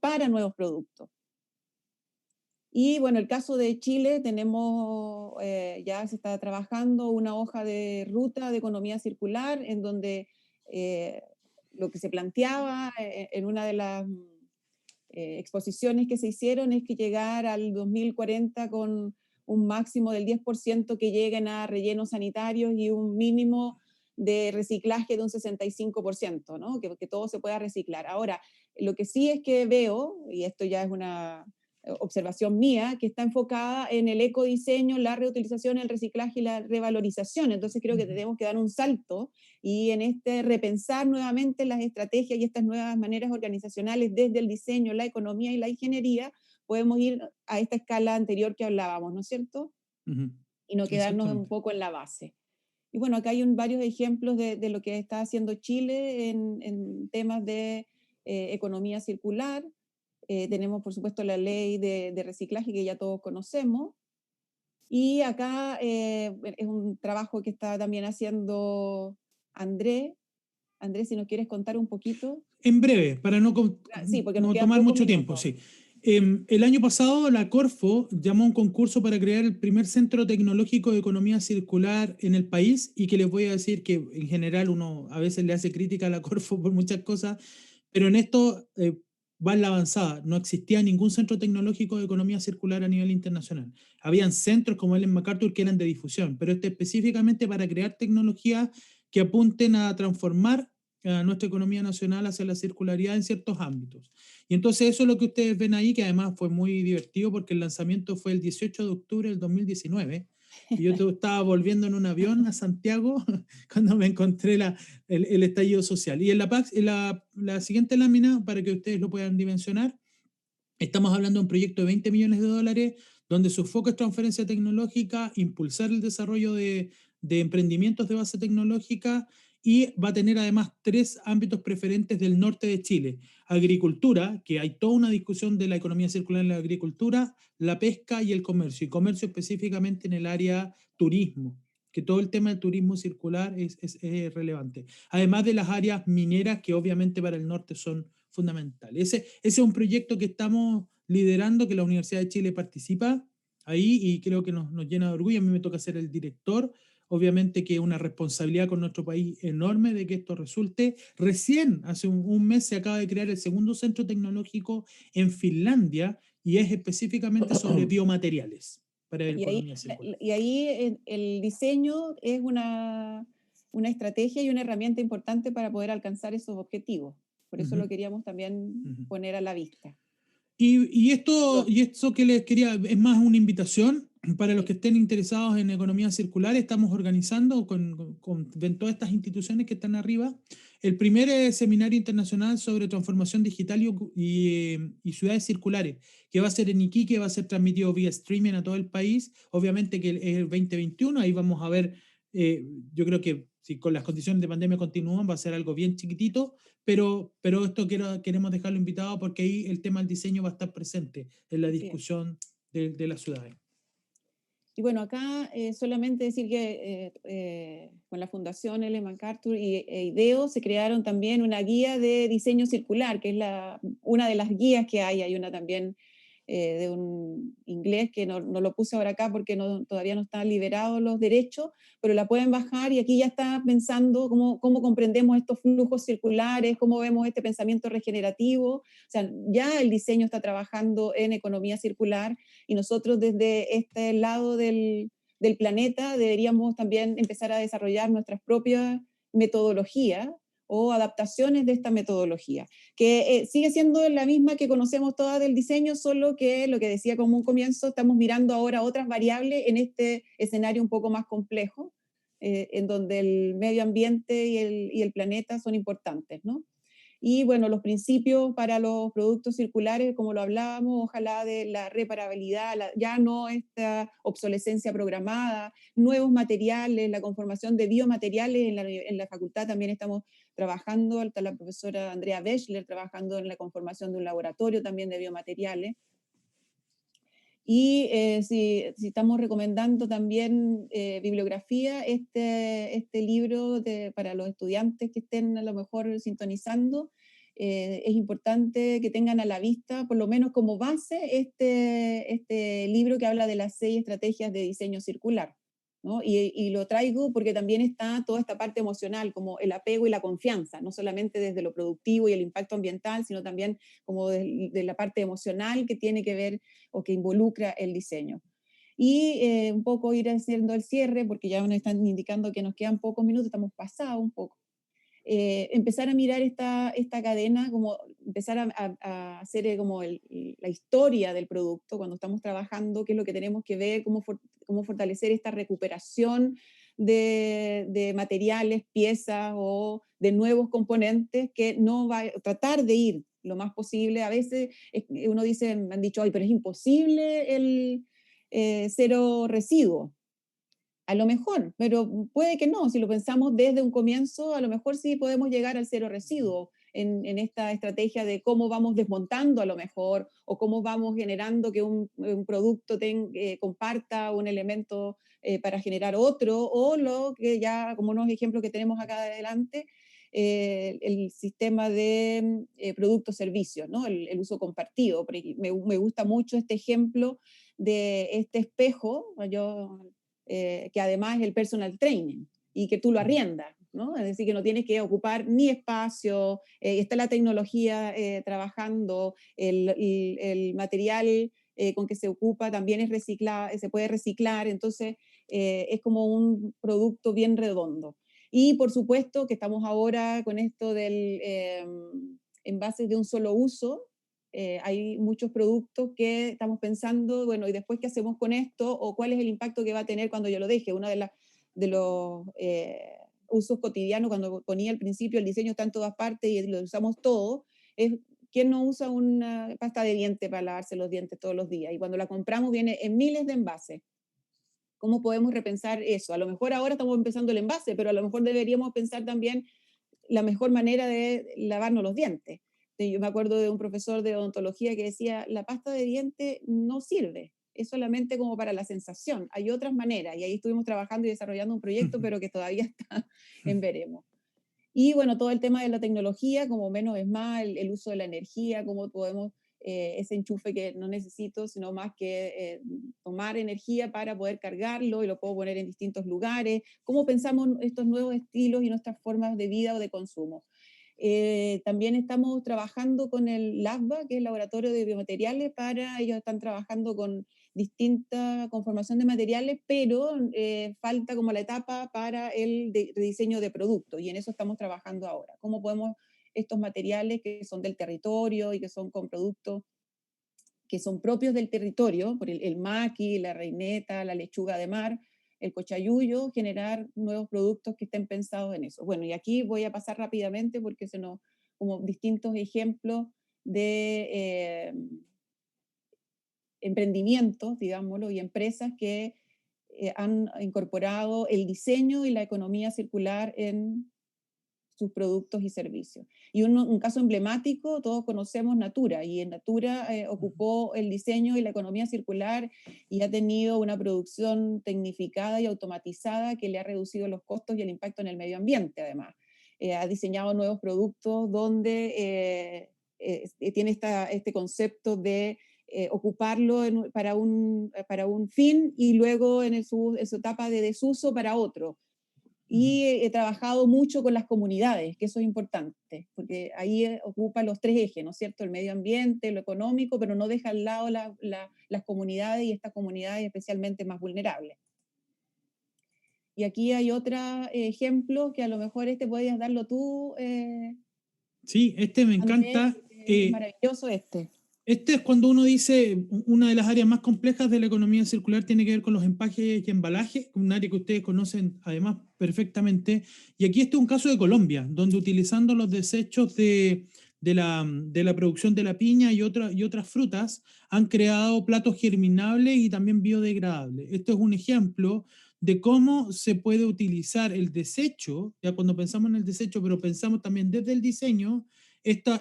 para nuevos productos. Y bueno, el caso de Chile, tenemos, ya se está trabajando una hoja de ruta de economía circular, en donde lo que se planteaba en una de las exposiciones que se hicieron es que llegar al 2040 con un máximo del 10% que lleguen a rellenos sanitarios y un mínimo de reciclaje de un 65%, ¿no? Que todo se pueda reciclar. Ahora, lo que sí es que veo, y esto ya es una observación mía, que está enfocada en el ecodiseño, la reutilización, el reciclaje y la revalorización. Entonces creo que tenemos que dar un salto y en este repensar nuevamente las estrategias y estas nuevas maneras organizacionales desde el diseño, la economía y la ingeniería, podemos ir a esta escala anterior que hablábamos, ¿no es cierto? Y no quedarnos un poco en la base. Y bueno, acá hay varios ejemplos de lo que está haciendo Chile en temas de economía circular. Tenemos, por supuesto, la ley de reciclaje que ya todos conocemos. Y acá es un trabajo que está también haciendo Andrés. Andrés, si nos quieres contar un poquito.
En breve, para
Sí, porque nos
no
quedan
tomar
pocos
mucho tiempo,
minutos.
sí. El año pasado la Corfo llamó a un concurso para crear el primer centro tecnológico de economía circular en el país, y que les voy a decir que en general uno a veces le hace crítica a la Corfo por muchas cosas, pero en esto va en la avanzada. No existía ningún centro tecnológico de economía circular a nivel internacional. Habían centros como el en MacArthur que eran de difusión, pero este específicamente para crear tecnologías que apunten a transformar a nuestra economía nacional hacia la circularidad en ciertos ámbitos. Y entonces eso es lo que ustedes ven ahí, que además fue muy divertido porque el lanzamiento fue el 18 de octubre del 2019. Y yo estaba volviendo en un avión a Santiago cuando me encontré el estallido social. Y en la siguiente lámina, para que ustedes lo puedan dimensionar, estamos hablando de un proyecto de 20 millones de dólares, donde su foco es transferencia tecnológica, impulsar el desarrollo de emprendimientos de base tecnológica, y va a tener además 3 ámbitos preferentes del norte de Chile: agricultura, que hay toda una discusión de la economía circular en la agricultura, la pesca y el comercio, y comercio específicamente en el área turismo, que todo el tema del turismo circular es relevante, además de las áreas mineras, que obviamente para el norte son fundamentales. Ese es un proyecto que estamos liderando, que la Universidad de Chile participa ahí, y creo que nos llena de orgullo. A mí me toca ser el director. Obviamente que es una responsabilidad con nuestro país enorme de que esto resulte. Recién, hace un mes, se acaba de crear el segundo centro tecnológico en Finlandia, y es específicamente sobre biomateriales para la economía circular.
Y ahí el diseño es una estrategia y una herramienta importante para poder alcanzar esos objetivos. Por eso lo queríamos también poner a la vista.
Y esto que les quería, es más una invitación para los que estén interesados en economía circular. Estamos organizando con todas estas instituciones que están arriba el primer seminario internacional sobre transformación digital y ciudades circulares, que va a ser en Iquique, va a ser transmitido vía streaming a todo el país. Obviamente que es el 2021, ahí vamos a ver, yo creo que si con las condiciones de pandemia continúan, va a ser algo bien chiquitito, pero esto queremos dejarlo invitado, porque ahí el tema del diseño va a estar presente en la discusión de las ciudades.
Y bueno, acá solamente decir que con la Fundación Ellen MacArthur e IDEO se crearon también una guía de diseño circular, que es una de las guías que hay una también de un inglés que no lo puse ahora acá porque todavía no están liberados los derechos, pero la pueden bajar y aquí ya está pensando cómo comprendemos estos flujos circulares, cómo vemos este pensamiento regenerativo. O sea, ya el diseño está trabajando en economía circular y nosotros desde este lado del planeta deberíamos también empezar a desarrollar nuestras propias metodologías o adaptaciones de esta metodología, que sigue siendo la misma que conocemos todas del diseño, solo que lo que decía como un comienzo, estamos mirando ahora otras variables en este escenario un poco más complejo, en donde el medio ambiente y el planeta son importantes, ¿no? Y bueno, los principios para los productos circulares, como lo hablábamos, ojalá de la reparabilidad, ya no esta obsolescencia programada, nuevos materiales, la conformación de biomateriales. En la facultad también estamos trabajando, está la profesora Andrea Beschler trabajando en la conformación de un laboratorio también de biomateriales. Y si estamos recomendando también bibliografía, este libro para los estudiantes que estén a lo mejor sintonizando, es importante que tengan a la vista, por lo menos como base, este libro que habla de las 6 estrategias de diseño circular, ¿no? Y lo traigo porque también está toda esta parte emocional, como el apego y la confianza, no solamente desde lo productivo y el impacto ambiental, sino también como de la parte emocional que tiene que ver o que involucra el diseño. Y un poco ir haciendo el cierre, porque ya nos están indicando que nos quedan pocos minutos, estamos pasados un poco. Empezar a mirar esta cadena, como empezar a hacer como la historia del producto cuando estamos trabajando, qué es lo que tenemos que ver, cómo fortalecer esta recuperación de materiales, piezas o de nuevos componentes, que no va a tratar de ir lo más posible. A veces uno dice, me han dicho, ay, pero es imposible el cero residuo. A lo mejor, pero puede que no. Si lo pensamos desde un comienzo, a lo mejor sí podemos llegar al cero residuo en esta estrategia de cómo vamos desmontando a lo mejor, o cómo vamos generando que un producto comparta un elemento para generar otro, o lo que ya, como unos ejemplos que tenemos acá adelante, el sistema de productos-servicios, ¿no? El uso compartido. Me gusta mucho este ejemplo de este espejo. Que además es el personal training y que tú lo arriendas, ¿no? Es decir, que no tienes que ocupar ni espacio, está la tecnología trabajando, el material con que se ocupa también es se puede reciclar, entonces es como un producto bien redondo. Y por supuesto que estamos ahora con esto del envases de un solo uso. Hay muchos productos que estamos pensando, bueno, ¿y después qué hacemos con esto? ¿O cuál es el impacto que va a tener cuando yo lo deje? Uno de los usos cotidianos, cuando ponía al principio el diseño está en todas partes y lo usamos todo, es ¿quién no usa una pasta de dientes para lavarse los dientes todos los días? Y cuando la compramos viene en miles de envases. ¿Cómo podemos repensar eso? A lo mejor ahora estamos empezando el envase, pero a lo mejor deberíamos pensar también la mejor manera de lavarnos los dientes. Yo me acuerdo de un profesor de odontología que decía, la pasta de diente no sirve, es solamente como para la sensación, hay otras maneras, y ahí estuvimos trabajando y desarrollando un proyecto, pero que todavía está en veremos. Y bueno, todo el tema de la tecnología, como menos es más, el uso de la energía, cómo podemos ese enchufe que no necesito, sino más que tomar energía para poder cargarlo y lo puedo poner en distintos lugares, cómo pensamos estos nuevos estilos y nuestras formas de vida o de consumo. También estamos trabajando con el LABA, que es el Laboratorio de Biomateriales, ellos están trabajando con distinta conformación de materiales, pero falta como la etapa para el rediseño de productos, y en eso estamos trabajando ahora. ¿Cómo podemos estos materiales que son del territorio y que son con productos que son propios del territorio, por el maqui, la reineta, la lechuga de mar, el cochayuyo, generar nuevos productos que estén pensados en eso? Bueno, y aquí voy a pasar rápidamente porque como distintos ejemplos de emprendimientos, digámoslo, y empresas que han incorporado el diseño y la economía circular en sus productos y servicios. Y un caso emblemático, todos conocemos Natura, y en Natura ocupó el diseño y la economía circular y ha tenido una producción tecnificada y automatizada que le ha reducido los costos y el impacto en el medio ambiente, además. Ha diseñado nuevos productos donde tiene este concepto de ocuparlo para un fin y luego en su etapa de desuso para otro. Y he trabajado mucho con las comunidades, que eso es importante, porque ahí ocupa los tres ejes, ¿no es cierto? El medio ambiente, lo económico, pero no deja al lado las comunidades, y estas comunidades especialmente más vulnerables. Y aquí hay otro ejemplo que a lo mejor podías darlo tú.
Sí, me encanta.
Es maravilloso
Este es cuando uno dice, una de las áreas más complejas de la economía circular tiene que ver con los empaques y embalajes, un área que ustedes conocen además perfectamente. Y aquí este es un caso de Colombia, donde utilizando los desechos de la producción de la piña y otras frutas, han creado platos germinables y también biodegradables. Esto es un ejemplo de cómo se puede utilizar el desecho, ya cuando pensamos en el desecho, pero pensamos también desde el diseño, estos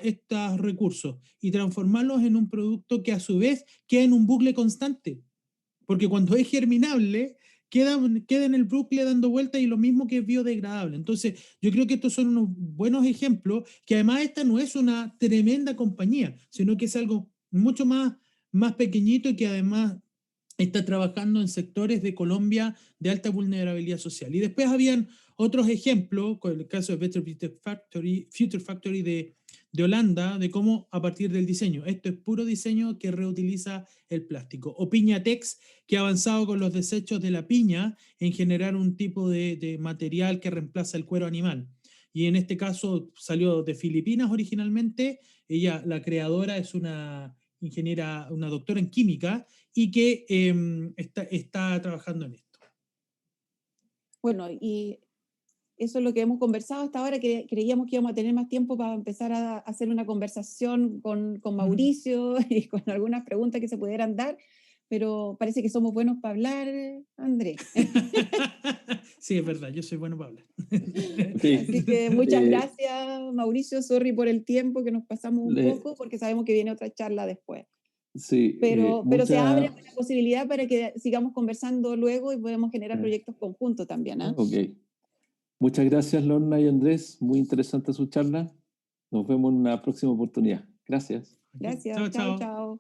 recursos y transformarlos en un producto que a su vez queda en un bucle constante. Porque cuando es germinable, queda en el bucle dando vueltas, y lo mismo que es biodegradable. Entonces, yo creo que estos son unos buenos ejemplos, que además esta no es una tremenda compañía, sino que es algo mucho más pequeñito y que además está trabajando en sectores de Colombia de alta vulnerabilidad social. Y después habían otros ejemplos, con el caso de Better Future Factory de Holanda, de cómo a partir del diseño, esto es puro diseño que reutiliza el plástico. O Piñatex, que ha avanzado con los desechos de la piña en generar un tipo de material que reemplaza el cuero animal. Y en este caso salió de Filipinas originalmente. Ella, la creadora, es una ingeniera, una doctora en química, y que está trabajando en esto.
Bueno, y eso es lo que hemos conversado hasta ahora, que creíamos que íbamos a tener más tiempo para empezar a hacer una conversación con Mauricio y con algunas preguntas que se pudieran dar, pero parece que somos buenos para hablar, Andrés.
Sí, es verdad, yo soy bueno para hablar.
Okay.
Así que muchas gracias, Mauricio. Sorry por el tiempo que nos pasamos un poco, porque sabemos que viene otra charla después.
Sí,
pero se abre la posibilidad para que sigamos conversando luego y podemos generar proyectos conjuntos también.
Ok. Muchas gracias, Lorna y Andrés. Muy interesante su charla. Nos vemos en una próxima oportunidad. Gracias.
Gracias. Chao.
Chao.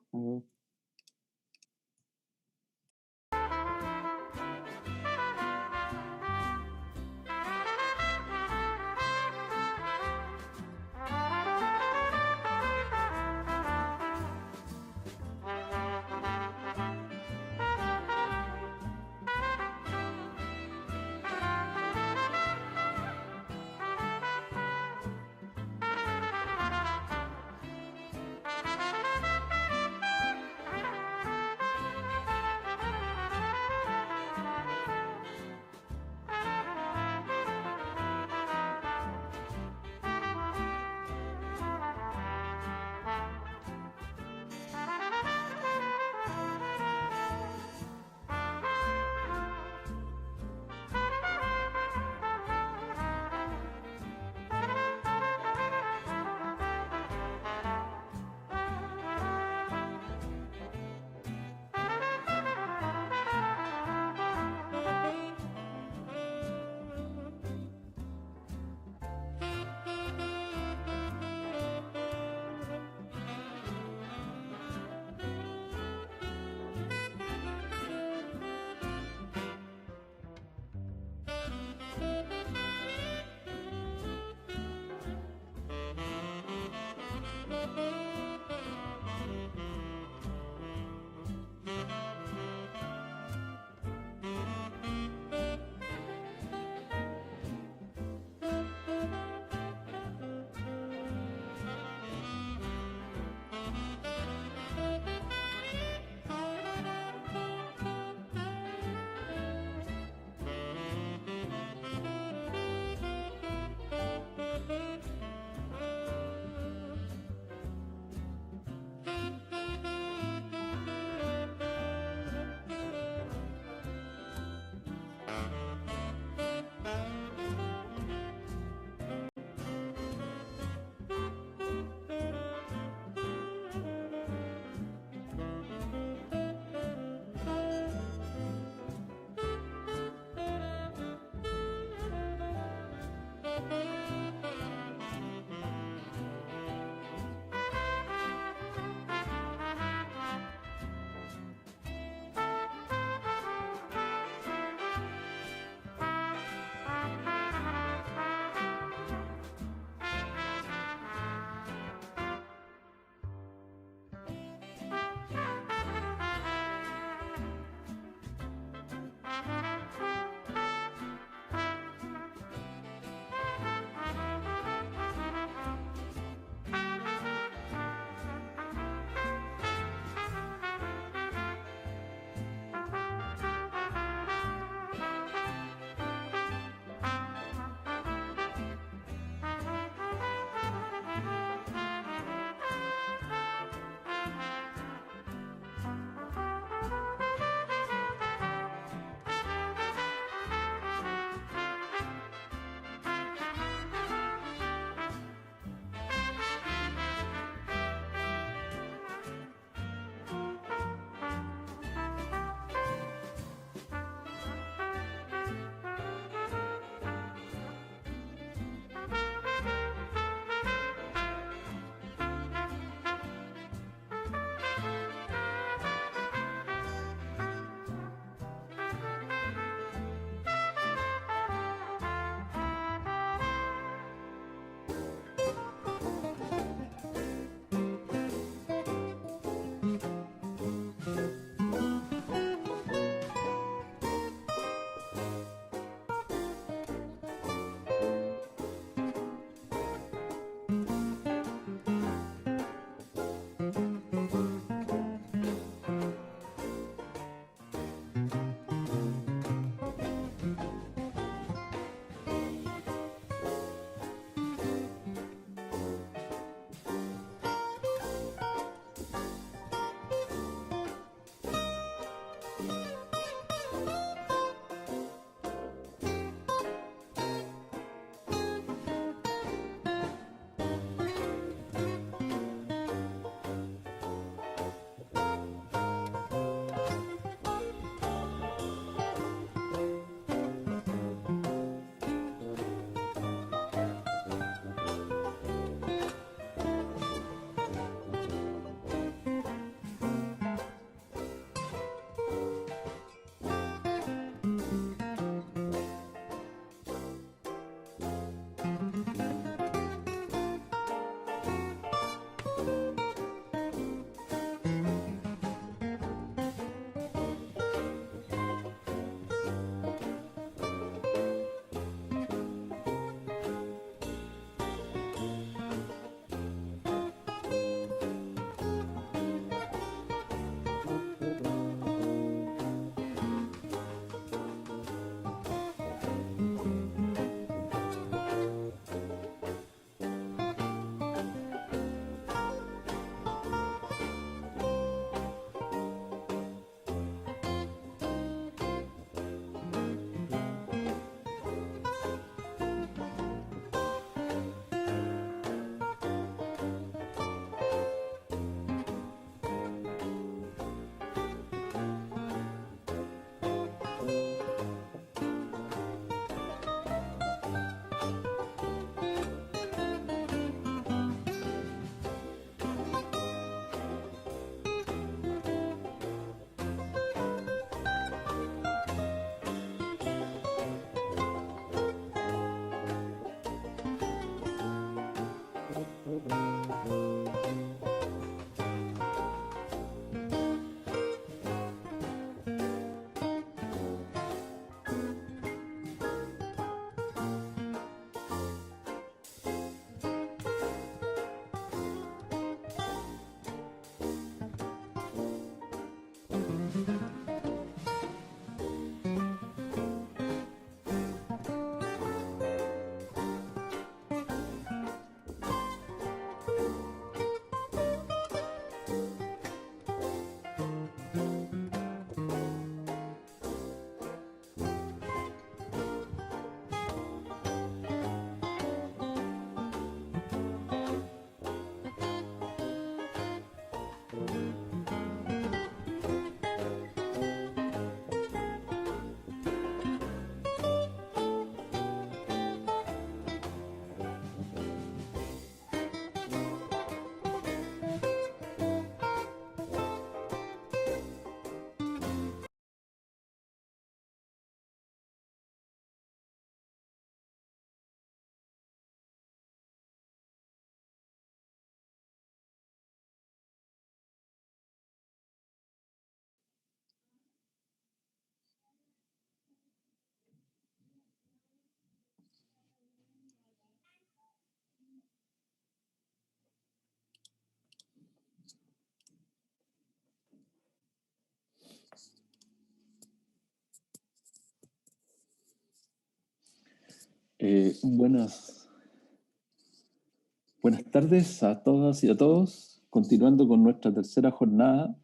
Buenas tardes a todas y a todos. Continuando con nuestra tercera jornada,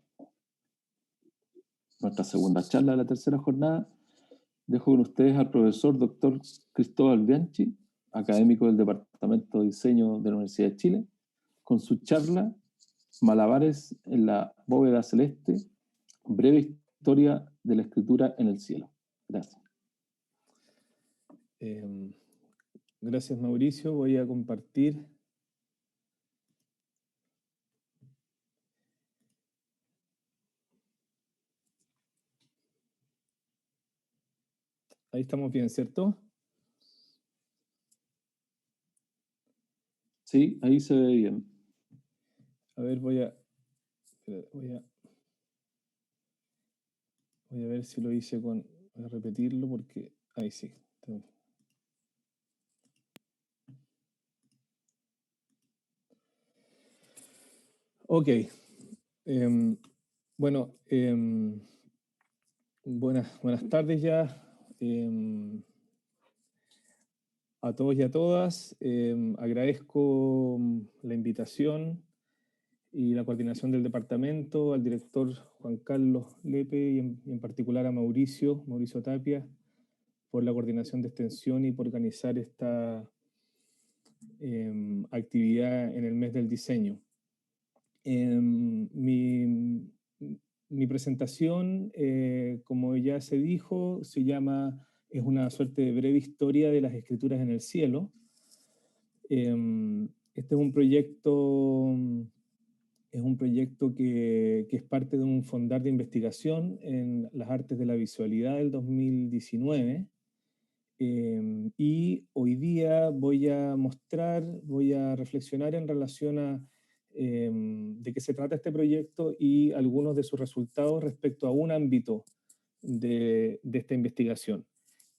nuestra segunda charla de la tercera jornada, dejo con ustedes al profesor Dr. Cristóbal Bianchi, académico del Departamento de Diseño de la Universidad de Chile, con su charla Malabares en la bóveda celeste, breve historia de la escritura en el cielo. Gracias.
Gracias, Mauricio. Voy a compartir. Ahí estamos bien, ¿cierto?
Sí, ahí se ve bien.
A ver, voy a ver si lo hice con... Voy a repetirlo porque... Ahí sí. Ok. Bueno, buenas tardes ya a todos y a todas. Agradezco la invitación y la coordinación del departamento, al director Juan Carlos Lepe y en particular a Mauricio Tapia, por la coordinación de extensión y por organizar esta actividad en el mes del diseño. Mi presentación, como ya se dijo, es una suerte de breve historia de las escrituras en el cielo. Este es un proyecto que es parte de un fondar de investigación en las artes de la visualidad del 2019. Y hoy día voy a reflexionar en relación a de qué se trata este proyecto y algunos de sus resultados respecto a un ámbito de esta investigación,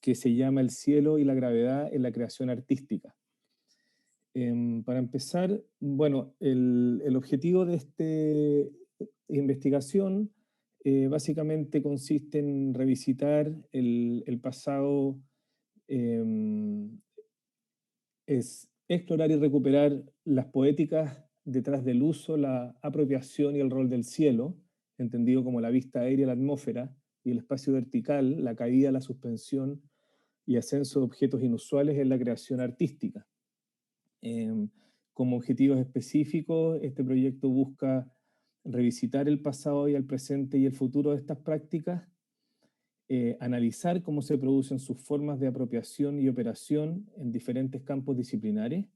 que se llama el cielo y la gravedad en la creación artística. Para empezar, bueno, el objetivo de esta investigación básicamente consiste en revisitar el pasado, es explorar y recuperar las poéticas detrás del uso, la apropiación y el rol del cielo, entendido como la vista aérea, la atmósfera y el espacio vertical, la caída, la suspensión y ascenso de objetos inusuales en la creación artística. Como objetivos específicos, este proyecto busca revisitar el pasado y el presente y el futuro de estas prácticas, analizar cómo se producen sus formas de apropiación y operación en diferentes campos disciplinares,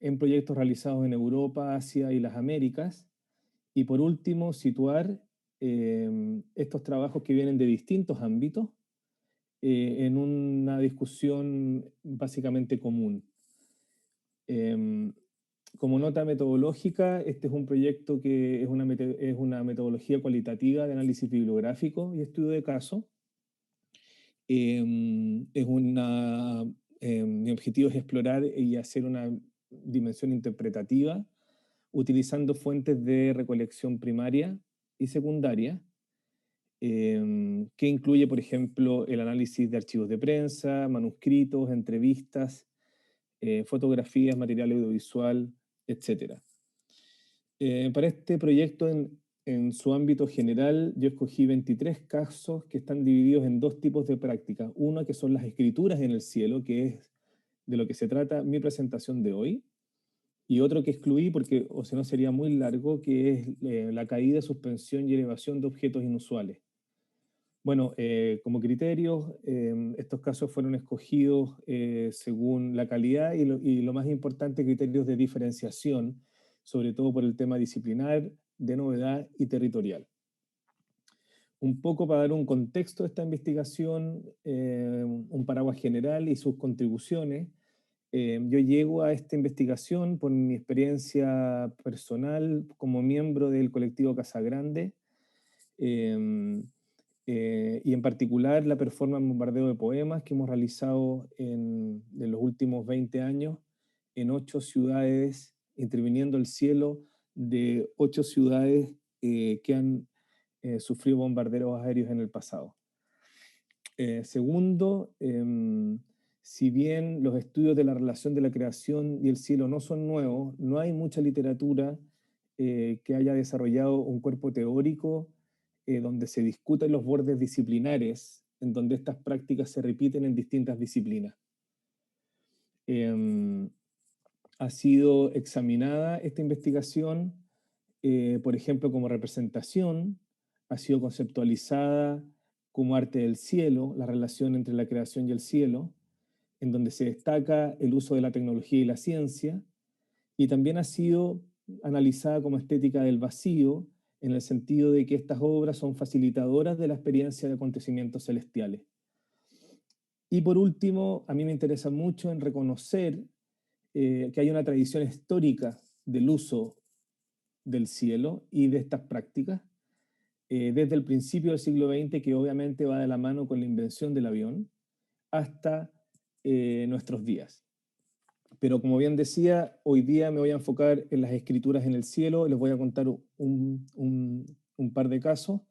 en proyectos realizados en Europa, Asia y las Américas, y por último, situar estos trabajos que vienen de distintos ámbitos en una discusión básicamente común. Como nota metodológica, este es un proyecto que es una metodología cualitativa de análisis bibliográfico y estudio de caso. Mi objetivo es explorar y hacer una dimensión interpretativa utilizando fuentes de recolección primaria y secundaria, que incluye, por ejemplo, el análisis de archivos de prensa, manuscritos, entrevistas, fotografías, material audiovisual, etc. Para este proyecto, en su ámbito general, yo escogí 23 casos que están divididos en dos tipos de prácticas. Uno que son las escrituras en el cielo, que es de lo que se trata mi presentación de hoy, y otro que excluí porque o si no sería muy largo, que es la caída, suspensión y elevación de objetos inusuales. Bueno, como criterios, estos casos fueron escogidos según la calidad y lo más importante, criterios de diferenciación, sobre todo por el tema disciplinar, de novedad y territorial. Un poco para dar un contexto a esta investigación, un paraguas general y sus contribuciones. Yo llego a esta investigación por mi experiencia personal como miembro del colectivo Casa Grande, y en particular la performance Bombardeo de Poemas que hemos realizado en los últimos 20 años en 8 ciudades, interviniendo el cielo de 8 ciudades que han sufrido bombardeos aéreos en el pasado. Segundo, si bien los estudios de la relación de la creación y el cielo no son nuevos, no hay mucha literatura que haya desarrollado un cuerpo teórico donde se discuten los bordes disciplinares, en donde estas prácticas se repiten en distintas disciplinas. Ha sido examinada esta investigación, por ejemplo, como representación, ha sido conceptualizada como arte del cielo, la relación entre la creación y el cielo, en donde se destaca el uso de la tecnología y la ciencia, y también ha sido analizada como estética del vacío, en el sentido de que estas obras son facilitadoras de la experiencia de acontecimientos celestiales. Y por último, a mí me interesa mucho en reconocer que hay una tradición histórica del uso del cielo y de estas prácticas, desde el principio del siglo XX, que obviamente va de la mano con la invención del avión, hasta nuestros días. Pero como bien decía, hoy día me voy a enfocar en las escrituras en el cielo, les voy a contar un par de casos,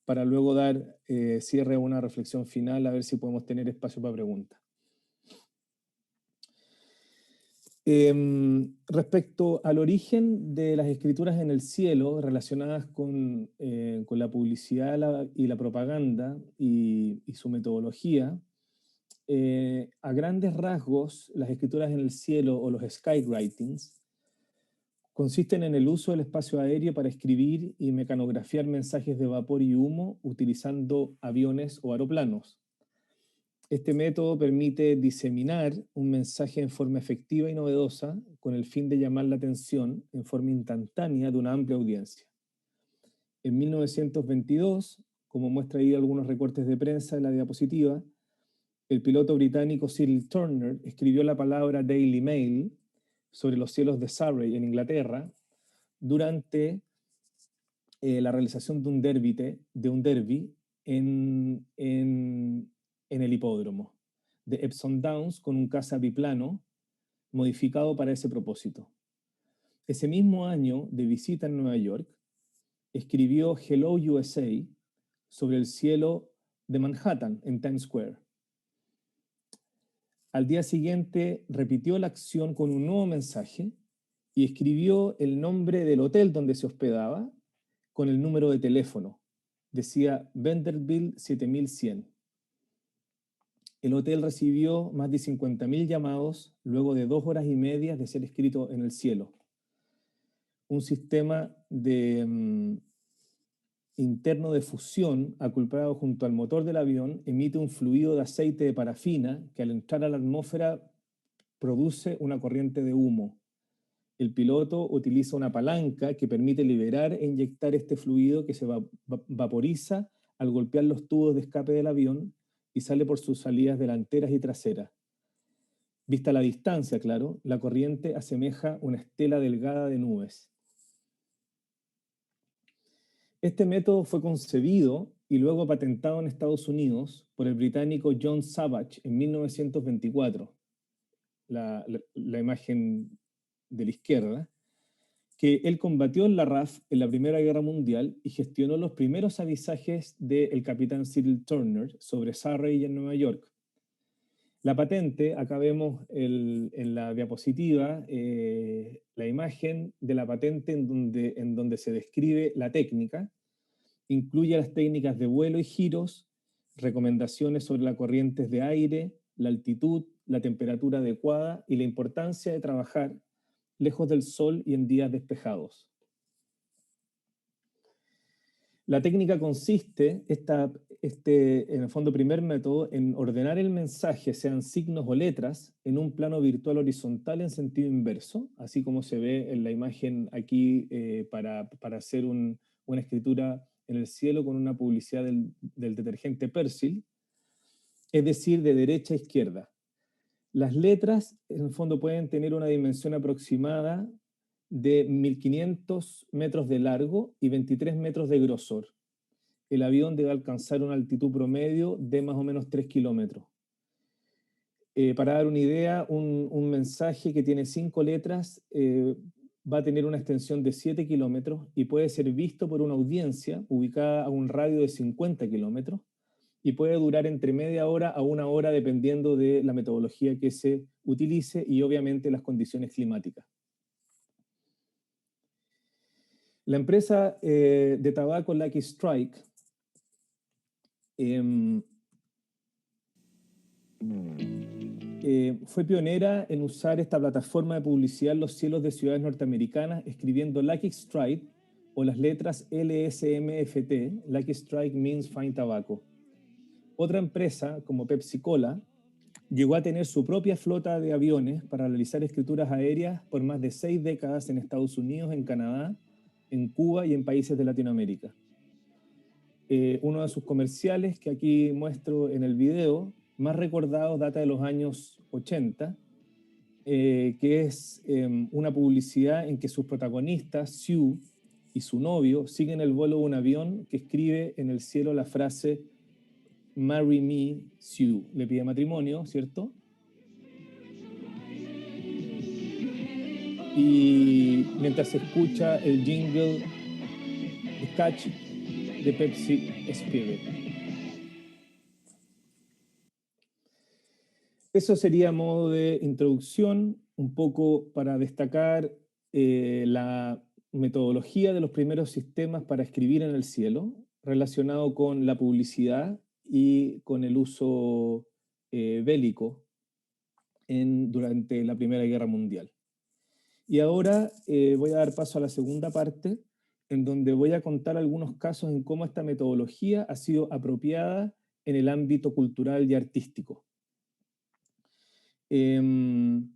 para luego dar cierre a una reflexión final, a ver si podemos tener espacio para preguntas. Respecto al origen de las escrituras en el cielo relacionadas con la publicidad y la propaganda y su metodología, a grandes rasgos, las escrituras en el cielo o los skywritings consisten en el uso del espacio aéreo para escribir y mecanografiar mensajes de vapor y humo utilizando aviones o aeroplanos. Este método permite diseminar un mensaje en forma efectiva y novedosa con el fin de llamar la atención en forma instantánea de una amplia audiencia. En 1922, como muestra ahí algunos recortes de prensa en la diapositiva, el piloto británico Cyril Turner escribió la palabra Daily Mail sobre los cielos de Surrey en Inglaterra durante la realización de un derby en el hipódromo de Epsom Downs con un caza biplano modificado para ese propósito. Ese mismo año de visita en Nueva York, escribió Hello USA sobre el cielo de Manhattan en Times Square. Al día siguiente repitió la acción con un nuevo mensaje y escribió el nombre del hotel donde se hospedaba con el número de teléfono. Decía Vanderbilt 7100. El hotel recibió más de 50.000 llamados luego de 2 horas y media de ser escrito en el cielo. Un sistema interno de fusión acoplado junto al motor del avión emite un fluido de aceite de parafina que al entrar a la atmósfera produce una corriente de humo. El piloto utiliza una palanca que permite liberar e inyectar este fluido que se vaporiza al golpear los tubos de escape del avión y sale por sus salidas delanteras y traseras. Vista a la distancia, claro, la corriente asemeja una estela delgada de nubes. Este método fue concebido y luego patentado en Estados Unidos por el británico John Savage en 1924. La imagen de la izquierda, que él combatió en la RAF en la Primera Guerra Mundial y gestionó los primeros avisajes del capitán Cyril Turner sobre Surrey en Nueva York. La patente, acá vemos en la diapositiva la imagen de la patente en donde se describe la técnica, incluye las técnicas de vuelo y giros, recomendaciones sobre las corrientes de aire, la altitud, la temperatura adecuada y la importancia de trabajar lejos del sol y en días despejados. La técnica consiste, en el fondo primer método, en ordenar el mensaje, sean signos o letras, en un plano virtual horizontal en sentido inverso, así como se ve en la imagen aquí para hacer una escritura en el cielo con una publicidad del detergente Persil, es decir, de derecha a izquierda. Las letras, en el fondo, pueden tener una dimensión aproximada de 1500 metros de largo y 23 metros de grosor. El avión debe alcanzar una altitud promedio de más o menos 3 kilómetros. Para dar una idea, un mensaje que tiene 5 letras va a tener una extensión de 7 kilómetros y puede ser visto por una audiencia ubicada a un radio de 50 kilómetros y puede durar entre media hora a 1 hora dependiendo de la metodología que se utilice y obviamente las condiciones climáticas. La empresa de tabaco Lucky Strike fue pionera en usar esta plataforma de publicidad en los cielos de ciudades norteamericanas escribiendo Lucky Strike o las letras LSMFT, Lucky Strike means Fine Tobacco. Otra empresa, como Pepsi Cola, llegó a tener su propia flota de aviones para realizar escrituras aéreas por más de 6 décadas en Estados Unidos, en Canadá, en Cuba y en países de Latinoamérica. Uno de sus comerciales, que aquí muestro en el video, más recordado, data de los años 80, que es una publicidad en que sus protagonistas, Sue y su novio, siguen el vuelo de un avión que escribe en el cielo la frase Marry me, Sue. Le pide matrimonio, ¿cierto? Y mientras se escucha el jingle de Catch de Pepsi Spirit. Eso sería a modo de introducción, un poco para destacar la metodología de los primeros sistemas para escribir en el cielo, relacionado con la publicidad y con el uso bélico durante la Primera Guerra Mundial. Y ahora voy a dar paso a la segunda parte, en donde voy a contar algunos casos en cómo esta metodología ha sido apropiada en el ámbito cultural y artístico. Voy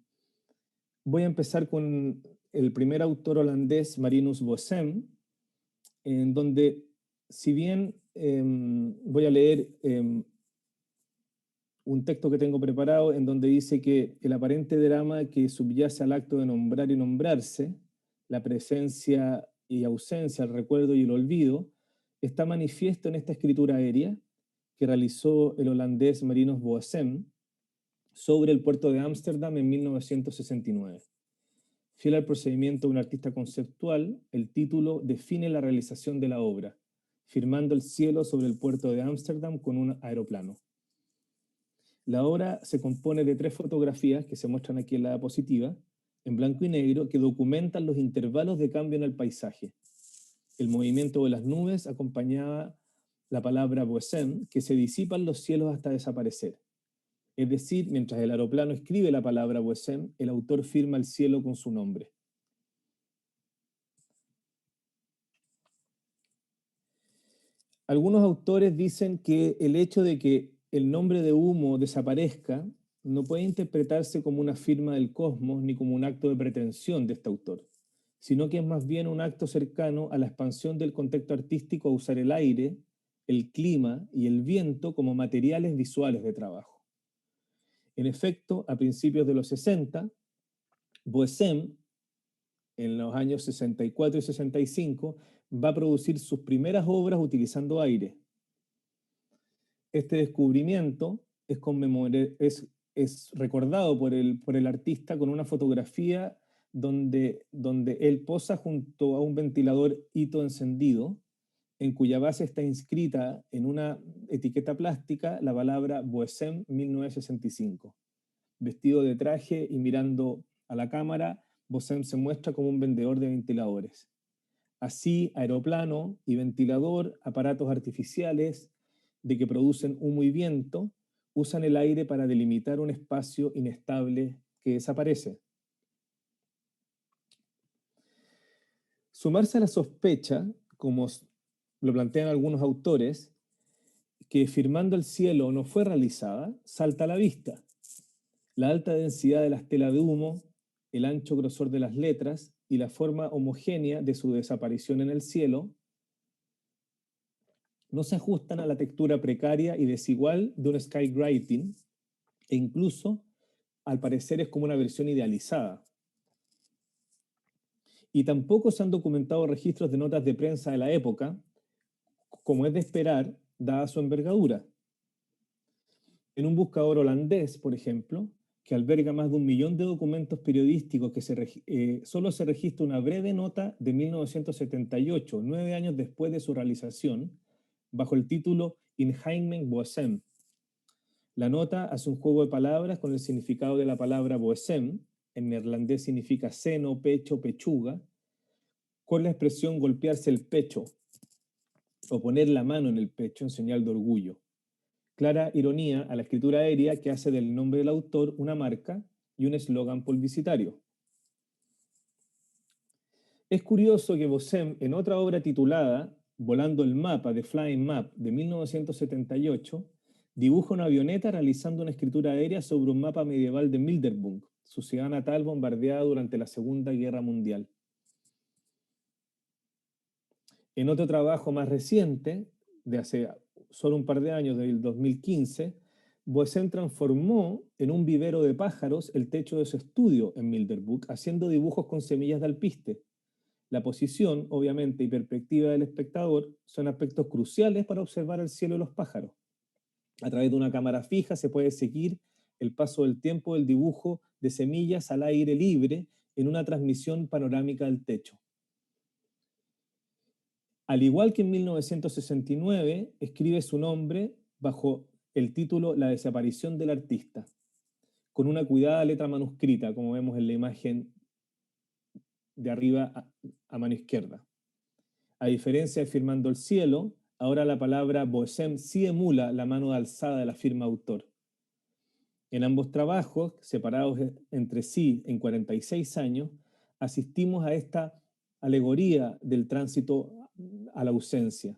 a empezar con el primer autor holandés, Marinus Boessem, en donde, si bien voy a leer un texto que tengo preparado, en donde dice que el aparente drama que subyace al acto de nombrar y nombrarse, la presencia y ausencia, el recuerdo y el olvido, está manifiesto en esta escritura aérea que realizó el holandés Marinus Boessem sobre el puerto de Ámsterdam en 1969. Fiel al procedimiento de un artista conceptual, el título define la realización de la obra, firmando el cielo sobre el puerto de Ámsterdam con un aeroplano. La obra se compone de 3 fotografías que se muestran aquí en la diapositiva, en blanco y negro, que documentan los intervalos de cambio en el paisaje. El movimiento de las nubes acompañaba la palabra Boessem, que se disipan los cielos hasta desaparecer. Es decir, mientras el aeroplano escribe la palabra Boessem, el autor firma el cielo con su nombre. Algunos autores dicen que el hecho de que el nombre de humo desaparezca no puede interpretarse como una firma del cosmos ni como un acto de pretensión de este autor, sino que es más bien un acto cercano a la expansión del contexto artístico a usar el aire, el clima y el viento como materiales visuales de trabajo. En efecto, a principios de los 60, Boessem, en los años 64 y 65, va a producir sus primeras obras utilizando aire. Este descubrimiento es recordado por el artista con una fotografía donde él posa junto a un ventilador Ito encendido, en cuya base está inscrita en una etiqueta plástica la palabra Boessem 1965. Vestido de traje y mirando a la cámara, Boessem se muestra como un vendedor de ventiladores. Así, aeroplano y ventilador, aparatos artificiales de que producen humo y viento, usan el aire para delimitar un espacio inestable que desaparece. Sumarse a la sospecha, como lo plantean algunos autores, que firmando el cielo no fue realizada, salta a la vista. La alta densidad de las telas de humo, el ancho grosor de las letras y la forma homogénea de su desaparición en el cielo no se ajustan a la textura precaria y desigual de un skywriting, e incluso, al parecer, es como una versión idealizada. Y tampoco se han documentado registros de notas de prensa de la época, como es de esperar, dada su envergadura. En un buscador holandés, por ejemplo, que alberga más de 1 millón de documentos periodísticos, solo se registra una breve nota de 1978, 9 años después de su realización, bajo el título In Heimen Boessem. La nota hace un juego de palabras con el significado de la palabra Boessem, en neerlandés significa seno, pecho, pechuga, con la expresión golpearse el pecho o poner la mano en el pecho en señal de orgullo. Clara ironía a la escritura aérea que hace del nombre del autor una marca y un eslogan publicitario. Es curioso que Boessem, en otra obra titulada Volando el mapa, The Flying Map, de 1978, dibuja una avioneta realizando una escritura aérea sobre un mapa medieval de Milderbunk, su ciudad natal bombardeada durante la Segunda Guerra Mundial. En otro trabajo más reciente, de hace solo un par de años, del 2015, Boessem transformó en un vivero de pájaros el techo de su estudio en Milderbunk, haciendo dibujos con semillas de alpiste. La posición, obviamente, y perspectiva del espectador son aspectos cruciales para observar el cielo y los pájaros. A través de una cámara fija se puede seguir el paso del tiempo del dibujo de semillas al aire libre en una transmisión panorámica del techo. Al igual que en 1969, escribe su nombre bajo el título La desaparición del artista. con una cuidada letra manuscrita, como vemos en la imagen de arriba a mano izquierda. A diferencia de Firmando el Cielo, ahora la palabra Boesem sí emula la mano de alzada de la firma autor. En ambos trabajos, separados entre sí en 46 años, asistimos a esta alegoría del tránsito a la ausencia.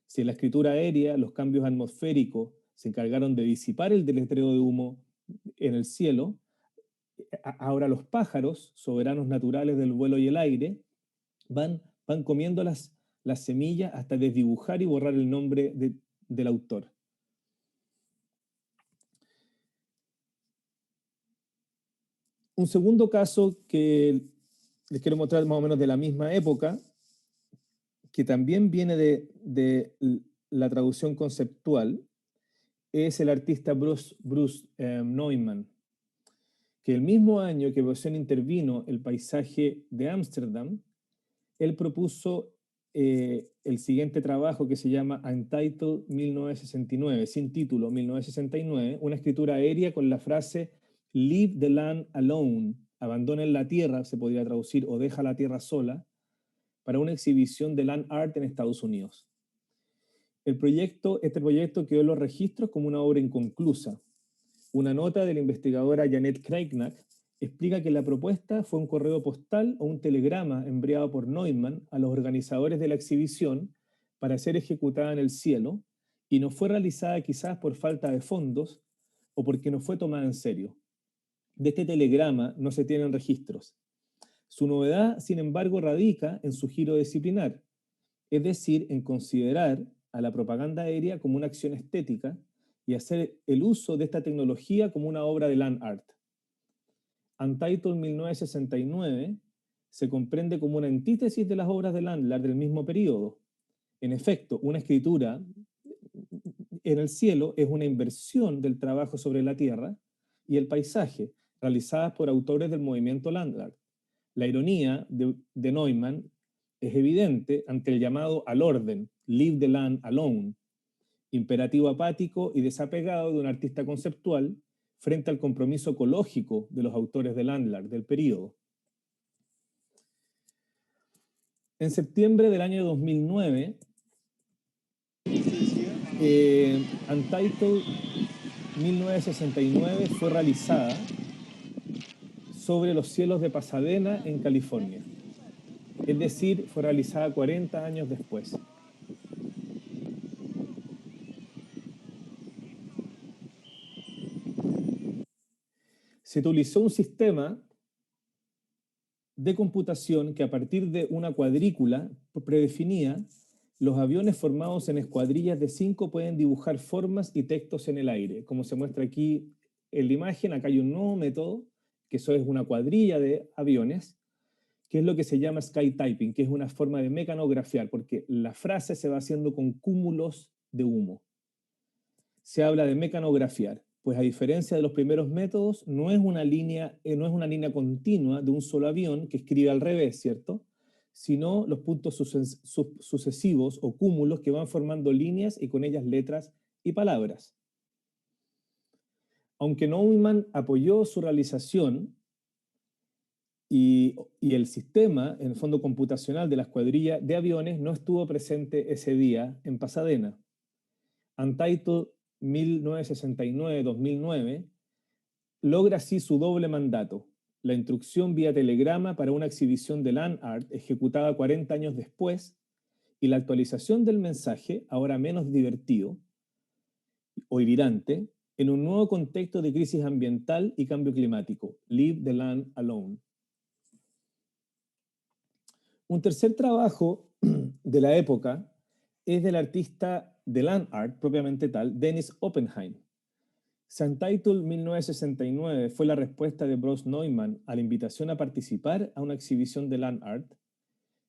Si en la escritura aérea los cambios atmosféricos se encargaron de disipar el deletreo de humo en el cielo, ahora los pájaros, soberanos naturales del vuelo y el aire, van comiendo las semillas hasta desdibujar y borrar el nombre del autor. Un segundo caso que les quiero mostrar más o menos de la misma época, que también viene de la traducción conceptual, es el artista Bruce Neumann, que el mismo año que Boesem intervino el paisaje de Ámsterdam, él propuso el siguiente trabajo que se llama Untitled 1969, sin título 1969, una escritura aérea con la frase Leave the land alone, abandonen la tierra, se podría traducir, o deja la tierra sola, para una exhibición de land art en Estados Unidos. Este proyecto quedó en los registros como una obra inconclusa. Una nota de la investigadora Janet Kreiknack explica que la propuesta fue un correo postal o un telegrama enviado por Neumann a los organizadores de la exhibición para ser ejecutada en el cielo y no fue realizada quizás por falta de fondos o porque no fue tomada en serio. De este telegrama no se tienen registros. Su novedad, sin embargo, radica en su giro disciplinar, es decir, en considerar a la propaganda aérea como una acción estética y hacer el uso de esta tecnología como una obra de land art. Untitled 1969 se comprende como una antítesis de las obras de Landler del mismo periodo. En efecto, una escritura en el cielo es una inversión del trabajo sobre la tierra y el paisaje, realizadas por autores del movimiento Landler. La ironía de Neumann es evidente ante el llamado al orden, leave the land alone, imperativo apático y desapegado de un artista conceptual frente al compromiso ecológico de los autores de Landler del periodo. En septiembre del año 2009, Untitled 1969 fue realizada sobre los cielos de Pasadena, en California. Es decir, fue realizada 40 años después. Se utilizó un sistema de computación que a partir de una cuadrícula predefinía los aviones formados en escuadrillas de 5 pueden dibujar formas y textos en el aire. Como se muestra aquí en la imagen, acá hay un nuevo método, que eso es una cuadrilla de aviones, que es lo que se llama sky typing, que es una forma de mecanografiar, porque la frase se va haciendo con cúmulos de humo. Se habla de mecanografiar, pues a diferencia de los primeros métodos, no es una línea continua de un solo avión que escribe al revés, ¿cierto? Sino los puntos sucesivos o cúmulos que van formando líneas y con ellas letras y palabras. Aunque Neumann apoyó su realización y el sistema, en el fondo computacional de la escuadrilla de aviones, no estuvo presente ese día en Pasadena. Untitled 1969-2009 logra así su doble mandato, la instrucción vía telegrama para una exhibición de land art ejecutada 40 años después y la actualización del mensaje, ahora menos divertido o hilarante, en un nuevo contexto de crisis ambiental y cambio climático, Leave the Land Alone. Un tercer trabajo de la época es del artista de land art propiamente tal, Dennis Oppenheim. Untitled 1969 fue la respuesta de Bruce Neumann a la invitación a participar a una exhibición de land art.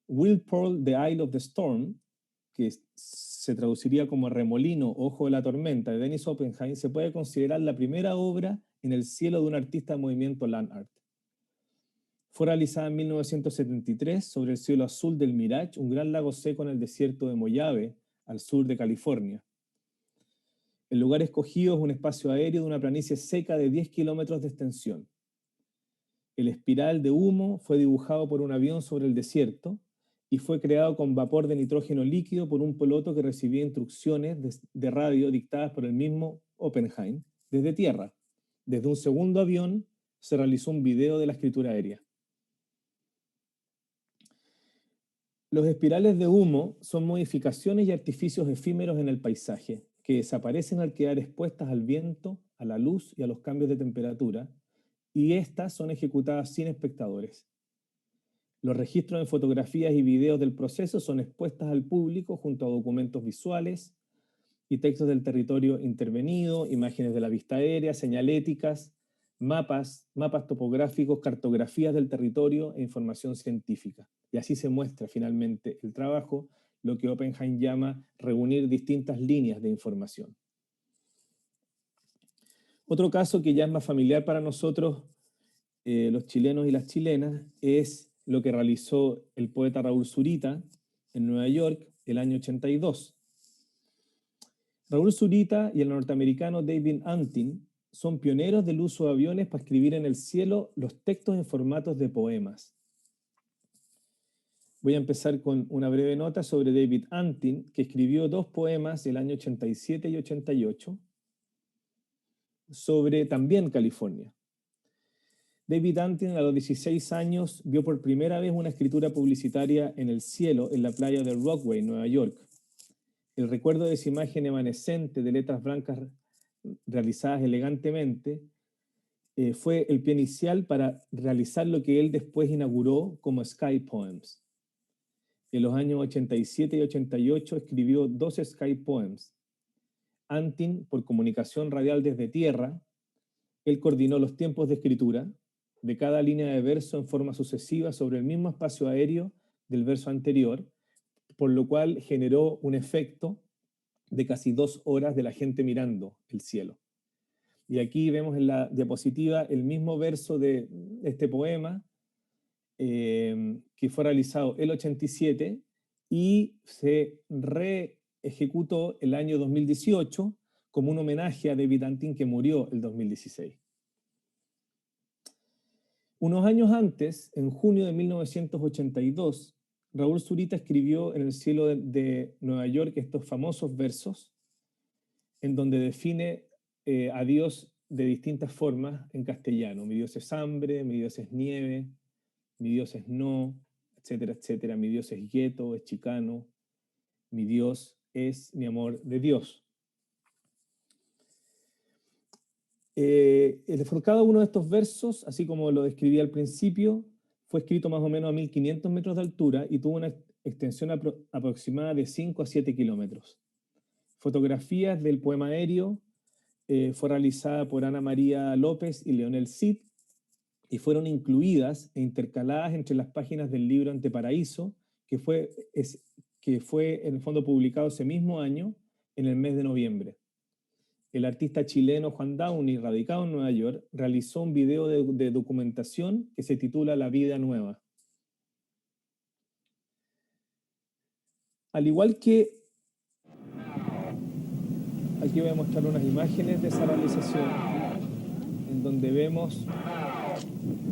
Will Pearl, The Eye of the Storm, que se traduciría como Remolino, Ojo de la Tormenta, de Dennis Oppenheim, se puede considerar la primera obra en el cielo de un artista de movimiento land art. Fue realizada en 1973 sobre el cielo azul del Mirage, un gran lago seco en el desierto de Mojave, al sur de California. El lugar escogido es un espacio aéreo de una planicie seca de 10 kilómetros de extensión. El espiral de humo fue dibujado por un avión sobre el desierto y fue creado con vapor de nitrógeno líquido por un piloto que recibía instrucciones de radio dictadas por el mismo Oppenheim desde tierra. Desde un segundo avión se realizó un video de la escritura aérea. Los espirales de humo son modificaciones y artificios efímeros en el paisaje que desaparecen al quedar expuestas al viento, a la luz y a los cambios de temperatura, y estas son ejecutadas sin espectadores. Los registros de fotografías y videos del proceso son expuestas al público junto a documentos visuales y textos del territorio intervenido, imágenes de la vista aérea, señaléticas, mapas topográficos, cartografías del territorio e información científica. Y así se muestra finalmente el trabajo, lo que Oppenheim llama reunir distintas líneas de información. Otro caso que ya es más familiar para nosotros, los chilenos y las chilenas, es lo que realizó el poeta Raúl Zurita en Nueva York el año 82. Raúl Zurita y el norteamericano David Antin son pioneros del uso de aviones para escribir en el cielo los textos en formatos de poemas. Voy a empezar con una breve nota sobre David Antin, que escribió 2 poemas el año 87 y 88 sobre también California. David Antin a los 16 años vio por primera vez una escritura publicitaria en el cielo en la playa de Rockaway, Nueva York. El recuerdo de esa imagen evanescente de letras blancas realizadas elegantemente fue el pie inicial para realizar lo que él después inauguró como Sky Poems. En los años 87 y 88 escribió 2 Sky Poems. Antin, por comunicación radial desde tierra, él coordinó los tiempos de escritura de cada línea de verso en forma sucesiva sobre el mismo espacio aéreo del verso anterior, por lo cual generó un efecto de casi 2 horas de la gente mirando el cielo. Y aquí vemos en la diapositiva el mismo verso de este poema que fue realizado el 87 y se reejecutó el año 2018 como un homenaje a David Antin, que murió el 2016. Unos años antes, en junio de 1982, Raúl Zurita escribió en el cielo de Nueva York estos famosos versos en donde define a Dios de distintas formas en castellano. Mi Dios es hambre, mi Dios es nieve, mi Dios es no, etcétera, etcétera. Mi Dios es gueto, es chicano. Mi Dios es mi amor de Dios. Cada uno de estos versos, así como lo describí al principio, fue escrito más o menos a 1500 metros de altura y tuvo una extensión aproximada de 5 a 7 kilómetros. Fotografías del poema aéreo fue realizada por Ana María López y Leonel Cid y fueron incluidas e intercaladas entre las páginas del libro Anteparaíso, que fue en el fondo publicado ese mismo año, en el mes de noviembre. El artista chileno Juan Downey, radicado en Nueva York, realizó un video de documentación que se titula La vida nueva. Al igual que... Aquí voy a mostrar unas imágenes de esa realización, en donde vemos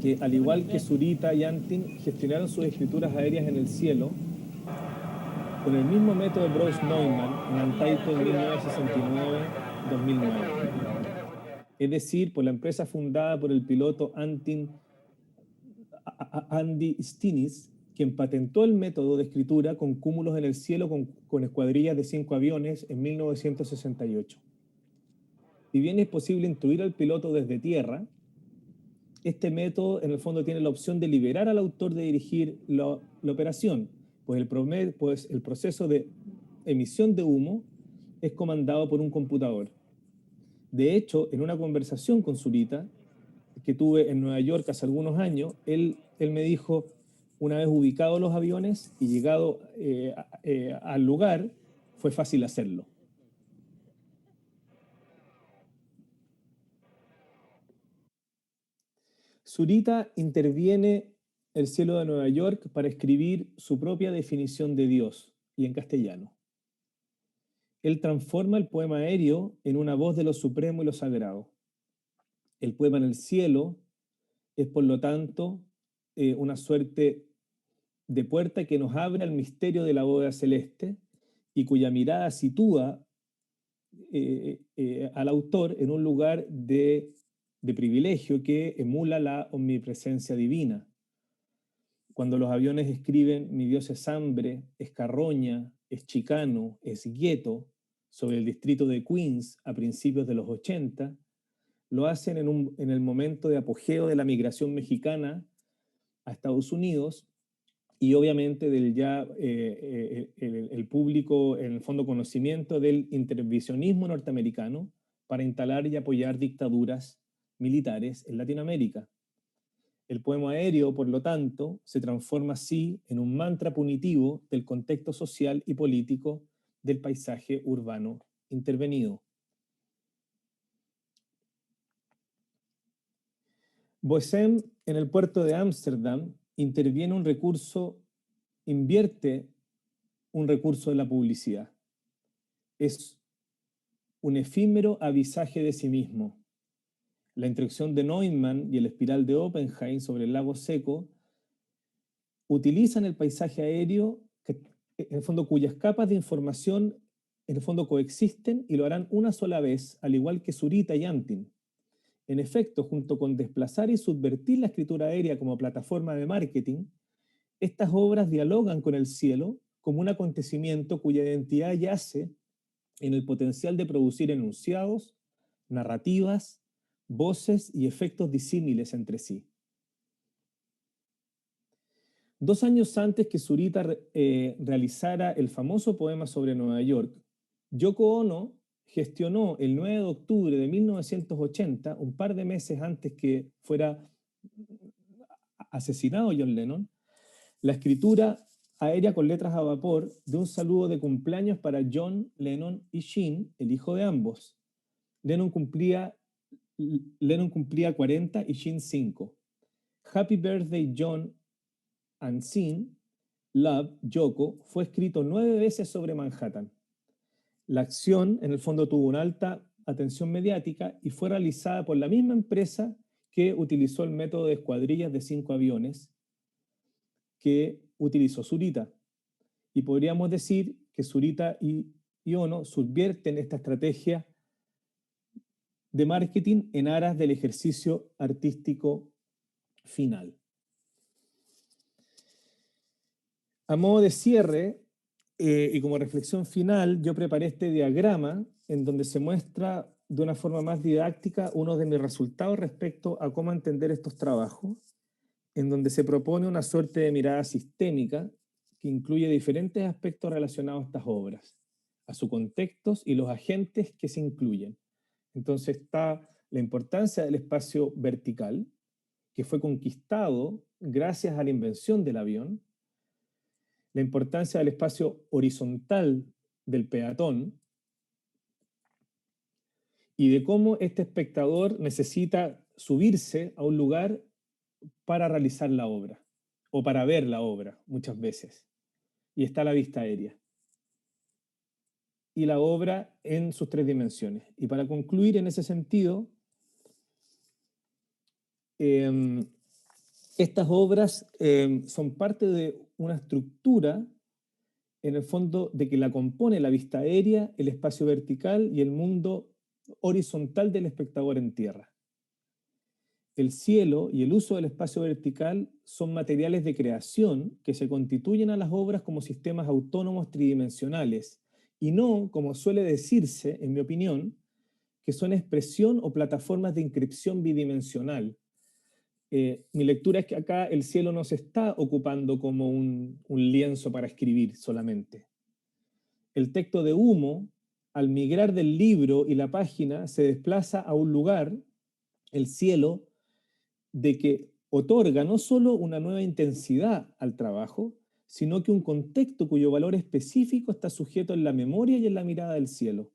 que, al igual que Zurita y Antin, gestionaron sus escrituras aéreas en el cielo con el mismo método de Bruce Neumann en Antaipo en 1969-2009. Es decir, por la empresa fundada por el piloto Andy Stinis, quien patentó el método de escritura con cúmulos en el cielo con escuadrillas de 5 aviones en 1968. Si bien es posible instruir al piloto desde tierra, este método en el fondo tiene la opción de liberar al autor de dirigir la operación, pues el proceso de emisión de humo es comandado por un computador. De hecho, en una conversación con Zurita que tuve en Nueva York hace algunos años, él me dijo, una vez ubicados los aviones y llegado al lugar, fue fácil hacerlo. Zurita interviene el cielo de Nueva York para escribir su propia definición de Dios, y en castellano. él transforma el poema aéreo en una voz de lo supremo y lo sagrado. El poema en el cielo es, por lo tanto, una suerte de puerta que nos abre al misterio de la bóveda celeste y cuya mirada sitúa al autor en un lugar de privilegio que emula la omnipresencia divina. Cuando los aviones escriben "Mi Dios es hambre, es carroña, es chicano, es gueto" sobre el distrito de Queens a principios de los 80, lo hacen en el momento de apogeo de la migración mexicana a Estados Unidos y obviamente del ya el público, en el fondo, conocimiento del intervencionismo norteamericano para instalar y apoyar dictaduras militares en Latinoamérica. El poema aéreo, por lo tanto, se transforma así en un mantra punitivo del contexto social y político del paisaje urbano intervenido. Boessem, en el puerto de Ámsterdam, invierte un recurso de la publicidad. Es un efímero avisaje de sí mismo. La introducción de Neumann y el espiral de Oppenheim sobre el lago seco utilizan el paisaje aéreo, en el fondo, cuyas capas de información en el fondo coexisten y lo harán una sola vez, al igual que Zurita y Antin. En efecto, junto con desplazar y subvertir la escritura aérea como plataforma de marketing, estas obras dialogan con el cielo como un acontecimiento cuya identidad yace en el potencial de producir enunciados, narrativas, voces y efectos disímiles entre sí. 2 años antes que Zurita realizara el famoso poema sobre Nueva York, Yoko Ono gestionó el 9 de octubre de 1980, un par de meses antes que fuera asesinado John Lennon, la escritura aérea con letras a vapor de un saludo de cumpleaños para John Lennon y Sean, el hijo de ambos. Lennon cumplía 40 y Sean 5. Happy Birthday John and Sean, Love, Yoko, fue escrito 9 veces sobre Manhattan. La acción, en el fondo, tuvo una alta atención mediática y fue realizada por la misma empresa que utilizó el método de escuadrillas de 5 aviones que utilizó Zurita. Y podríamos decir que Zurita y Ono subvierten esta estrategia de marketing en aras del ejercicio artístico final. A modo de cierre y como reflexión final, yo preparé este diagrama en donde se muestra de una forma más didáctica uno de mis resultados respecto a cómo entender estos trabajos, en donde se propone una suerte de mirada sistémica que incluye diferentes aspectos relacionados a estas obras, a sus contextos y los agentes que se incluyen. Entonces está la importancia del espacio vertical, que fue conquistado gracias a la invención del avión, la importancia del espacio horizontal del peatón y de cómo este espectador necesita subirse a un lugar para realizar la obra o para ver la obra muchas veces. Y está la vista aérea. Y la obra en sus 3 dimensiones. Y para concluir en ese sentido, estas obras son parte de una estructura, en el fondo, de que la compone la vista aérea, el espacio vertical y el mundo horizontal del espectador en tierra. El cielo y el uso del espacio vertical son materiales de creación que se constituyen a las obras como sistemas autónomos tridimensionales y no, como suele decirse, en mi opinión, que son expresión o plataformas de inscripción bidimensional. Mi lectura es que acá el cielo no se está ocupando como un lienzo para escribir solamente. El texto de Humo, al migrar del libro y la página, se desplaza a un lugar, el cielo, de que otorga no solo una nueva intensidad al trabajo, sino que un contexto cuyo valor específico está sujeto en la memoria y en la mirada del cielo,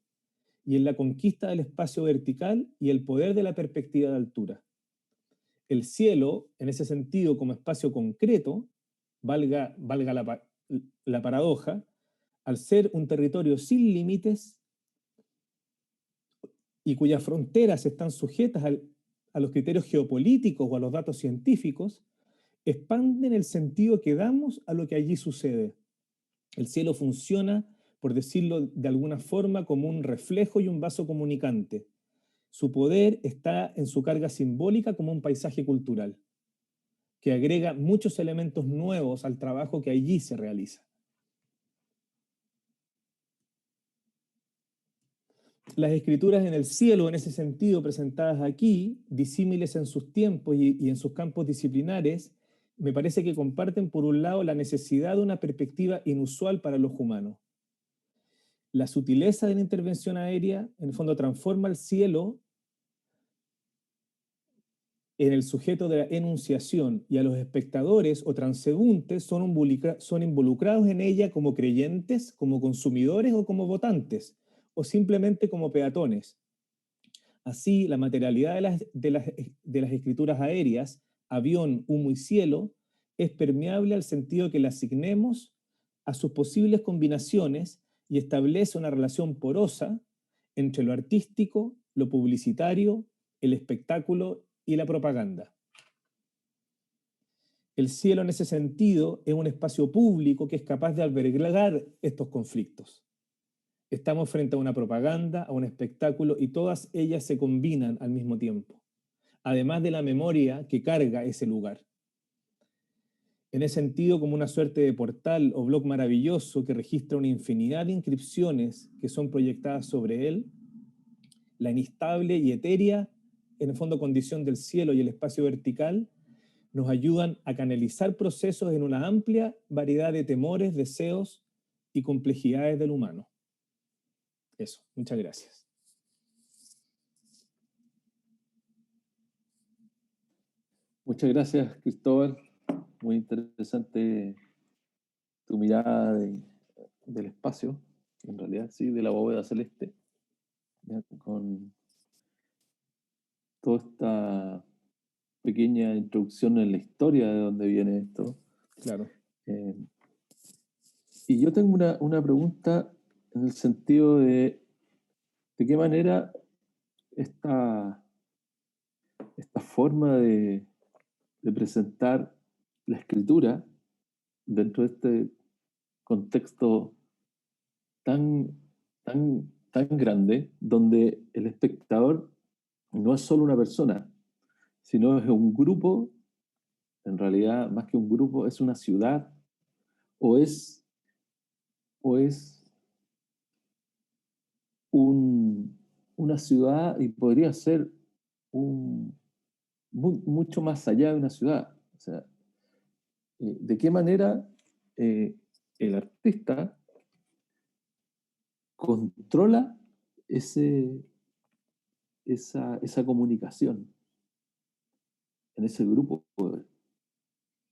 y en la conquista del espacio vertical y el poder de la perspectiva de altura. El cielo, en ese sentido, como espacio concreto, valga la paradoja, al ser un territorio sin límites, y cuyas fronteras están sujetas a los criterios geopolíticos o a los datos científicos, expanden el sentido que damos a lo que allí sucede. El cielo funciona, por decirlo de alguna forma, como un reflejo y un vaso comunicante. Su poder está en su carga simbólica como un paisaje cultural, que agrega muchos elementos nuevos al trabajo que allí se realiza. Las escrituras en el cielo, en ese sentido, presentadas aquí, disímiles en sus tiempos y en sus campos disciplinares, me parece que comparten, por un lado, la necesidad de una perspectiva inusual para los humanos. La sutileza de la intervención aérea, en el fondo, transforma el cielo en el sujeto de la enunciación, y a los espectadores o transeúntes son involucrados en ella como creyentes, como consumidores o como votantes, o simplemente como peatones. Así, la materialidad de las escrituras aéreas, avión, humo y cielo, es permeable al sentido que le asignemos a sus posibles combinaciones y establece una relación porosa entre lo artístico, lo publicitario, el espectáculo y la propaganda. El cielo, en ese sentido, es un espacio público que es capaz de albergar estos conflictos. Estamos frente a una propaganda, a un espectáculo, y todas ellas se combinan al mismo tiempo, además de la memoria que carga ese lugar. En ese sentido, como una suerte de portal o blog maravilloso que registra una infinidad de inscripciones que son proyectadas sobre él, la inestable y etérea, en el fondo, condición del cielo y el espacio vertical, nos ayudan a canalizar procesos en una amplia variedad de temores, deseos y complejidades del humano. Eso, muchas gracias.
Muchas gracias, Cristóbal. Muy interesante tu mirada del espacio, en realidad sí, de la bóveda celeste, ya, con toda esta pequeña introducción en la historia de dónde viene esto.
Claro.
Y yo tengo una pregunta en el sentido de qué manera esta forma de presentar la escritura dentro de este contexto tan grande, donde el espectador no es solo una persona, sino es un grupo, en realidad más que un grupo, es una ciudad, o es una ciudad, y podría ser mucho más allá de una ciudad. O sea, ¿de qué manera el artista controla esa comunicación en ese grupo,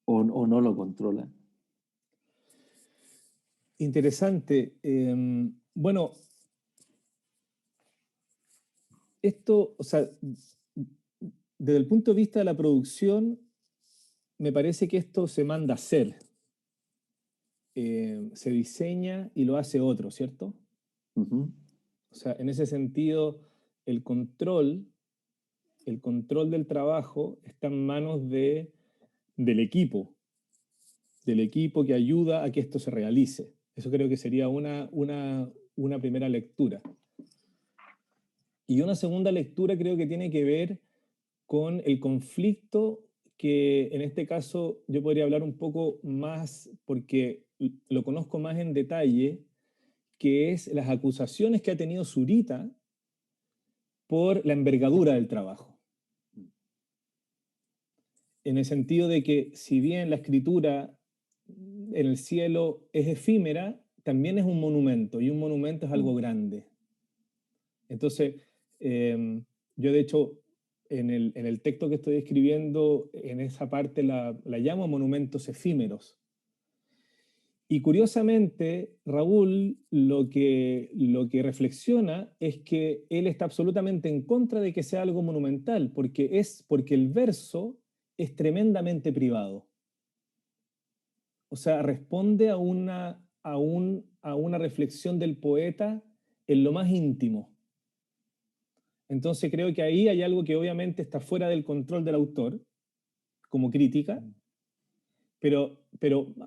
o no lo controla?
Interesante. Bueno, esto, o sea, desde el punto de vista de la producción, me parece que esto se manda a hacer. Se diseña y lo hace otro, ¿cierto?
Uh-huh.
O sea, en ese sentido, el control del trabajo está en manos del equipo que ayuda a que esto se realice. Eso creo que sería una primera lectura. Y una segunda lectura creo que tiene que ver con el conflicto que en este caso yo podría hablar un poco más porque lo conozco más en detalle, que es las acusaciones que ha tenido Zurita por la envergadura del trabajo. En el sentido de que si bien la escritura en el cielo es efímera, también es un monumento, y un monumento es algo grande. Entonces, yo de hecho, en el texto que estoy escribiendo, en esa parte la llamo monumentos efímeros. Y curiosamente, Raúl lo que reflexiona es que él está absolutamente en contra de que sea algo monumental, porque el verso es tremendamente privado. O sea, responde a una reflexión del poeta en lo más íntimo. Entonces creo que ahí hay algo que obviamente está fuera del control del autor, como crítica, pero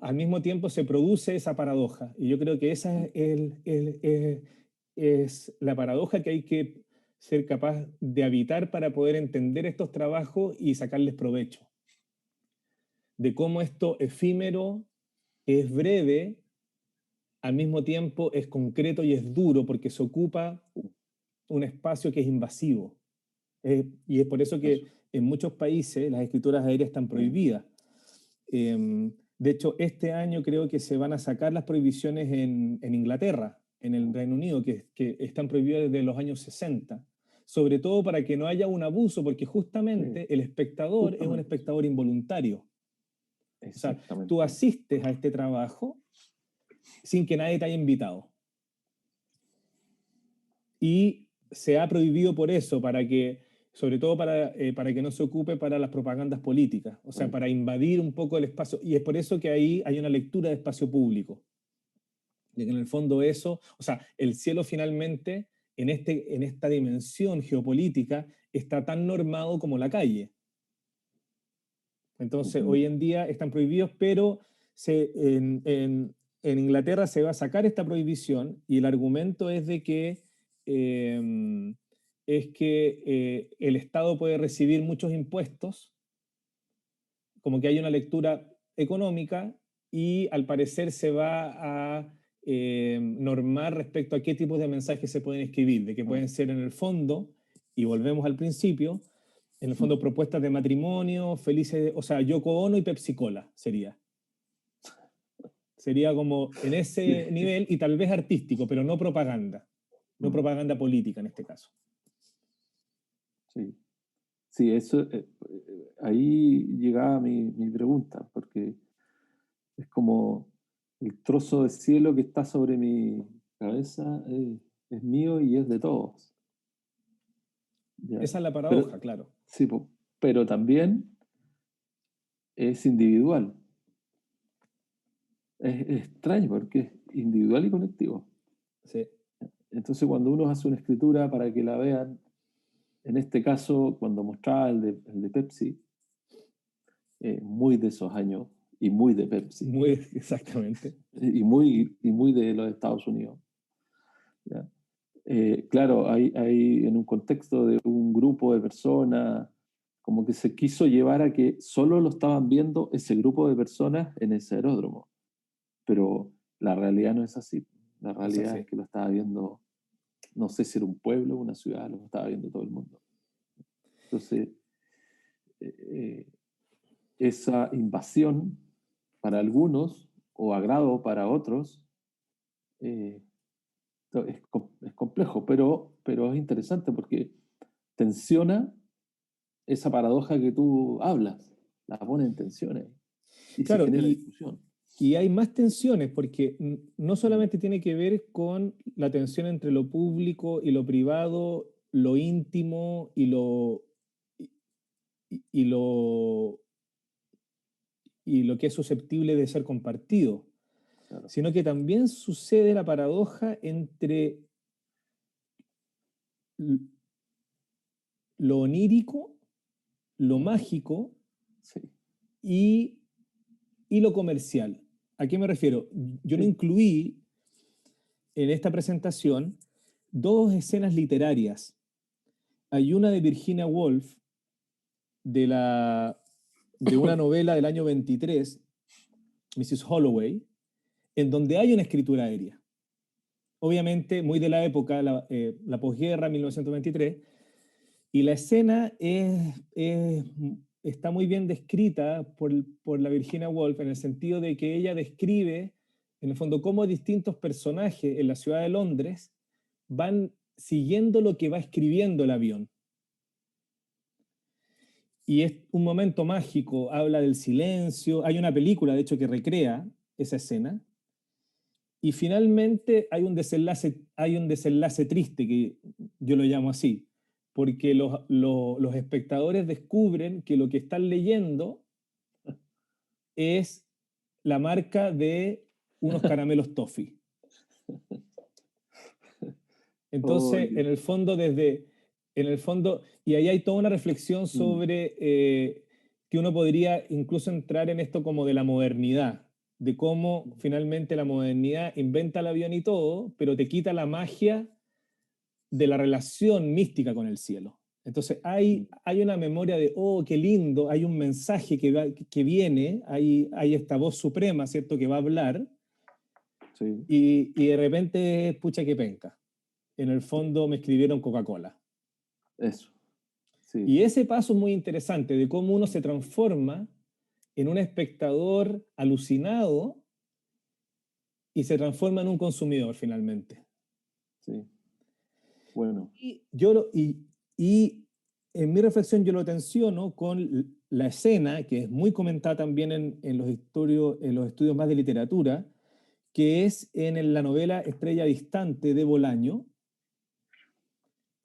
al mismo tiempo se produce esa paradoja. Y yo creo que esa es la paradoja que hay que ser capaz de habitar para poder entender estos trabajos y sacarles provecho. De cómo esto efímero es breve, al mismo tiempo es concreto y es duro porque se ocupa un espacio que es invasivo. Y es por eso que en muchos países las escrituras aéreas están prohibidas. De hecho, este año creo que se van a sacar las prohibiciones en Inglaterra, en el Reino Unido, que están prohibidas desde los años 60. Sobre todo para que no haya un abuso, porque justamente el espectador es un espectador involuntario. O sea, tú asistes a este trabajo sin que nadie te haya invitado. Y se ha prohibido por eso, para que, sobre todo para que no se ocupe para las propagandas políticas, o sea, para invadir un poco el espacio. Y es por eso que ahí hay una lectura de espacio público. De que en el fondo eso, o sea, el cielo finalmente, en esta dimensión geopolítica, está tan normado como la calle. Entonces, hoy en día están prohibidos, pero en Inglaterra se va a sacar esta prohibición y el argumento es de que el Estado puede recibir muchos impuestos, como que hay una lectura económica y al parecer se va a normar respecto a qué tipos de mensajes se pueden escribir, de que pueden ser en el fondo, y volvemos al principio, en el fondo propuestas de matrimonio, felices, o sea, Yoko Ono y Pepsi Cola sería. Sería como en ese nivel y tal vez artístico, pero no propaganda. No propaganda política en este caso.
Sí, sí, eso, ahí llegaba mi pregunta, porque es como el trozo de cielo que está sobre mi cabeza es mío y es de todos. ¿Ya?
Esa es la paradoja, claro.
Sí, pero también es individual. Es extraño porque es individual y colectivo.
Sí.
Entonces, cuando uno hace una escritura para que la vean, en este caso, cuando mostraba el de Pepsi, muy de esos años y muy de Pepsi.
Muy exactamente.
Y muy de los Estados Unidos. ¿Ya? Claro, hay en un contexto de un grupo de personas, como que se quiso llevar a que solo lo estaban viendo ese grupo de personas en ese aeródromo. Pero la realidad no es así. La realidad es que lo estaba viendo, no sé si era un pueblo o una ciudad, lo estaba viendo todo el mundo. Entonces, esa invasión para algunos o agrado para otros es complejo, pero es interesante porque tensiona esa paradoja que tú hablas, la pone en tensiones y
claro,
se genera discusión.
Y hay más tensiones porque no solamente tiene que ver con la tensión entre lo público y lo privado, lo íntimo y lo que es susceptible de ser compartido,
Claro.
sino que también sucede la paradoja entre lo onírico, lo mágico y lo comercial. ¿A qué me refiero? Yo no incluí en esta presentación dos escenas literarias. Hay una de Virginia Woolf, de una novela del año 23, Mrs. Holloway, en donde hay una escritura aérea. Obviamente, muy de la época, la posguerra, 1923, y la escena está muy bien descrita por la Virginia Woolf en el sentido de que ella describe, en el fondo, cómo distintos personajes en la ciudad de Londres van siguiendo lo que va escribiendo el avión. Y es un momento mágico, habla del silencio, hay una película, de hecho, que recrea esa escena, y finalmente hay un desenlace triste, que yo lo llamo así, porque los espectadores descubren que lo que están leyendo es la marca de unos caramelos toffee. Entonces, en el fondo, desde En el fondo, y ahí hay toda una reflexión sobre que uno podría incluso entrar en esto como de la modernidad, de cómo finalmente la modernidad inventa el avión y todo, pero te quita la magia de la relación mística con el cielo. Entonces hay una memoria de, oh, qué lindo, hay un mensaje que viene, hay esta voz suprema, ¿cierto?, que va a hablar,
Sí.
y de repente, pucha, qué penca. En el fondo me escribieron Coca-Cola.
Eso. Sí.
Y ese paso es muy interesante, de cómo uno se transforma en un espectador alucinado y se transforma en un consumidor finalmente.
Sí. Bueno.
Y en mi reflexión yo lo tensiono con la escena, que es muy comentada también en los estudios más de literatura, que es en la novela Estrella Distante de Bolaño,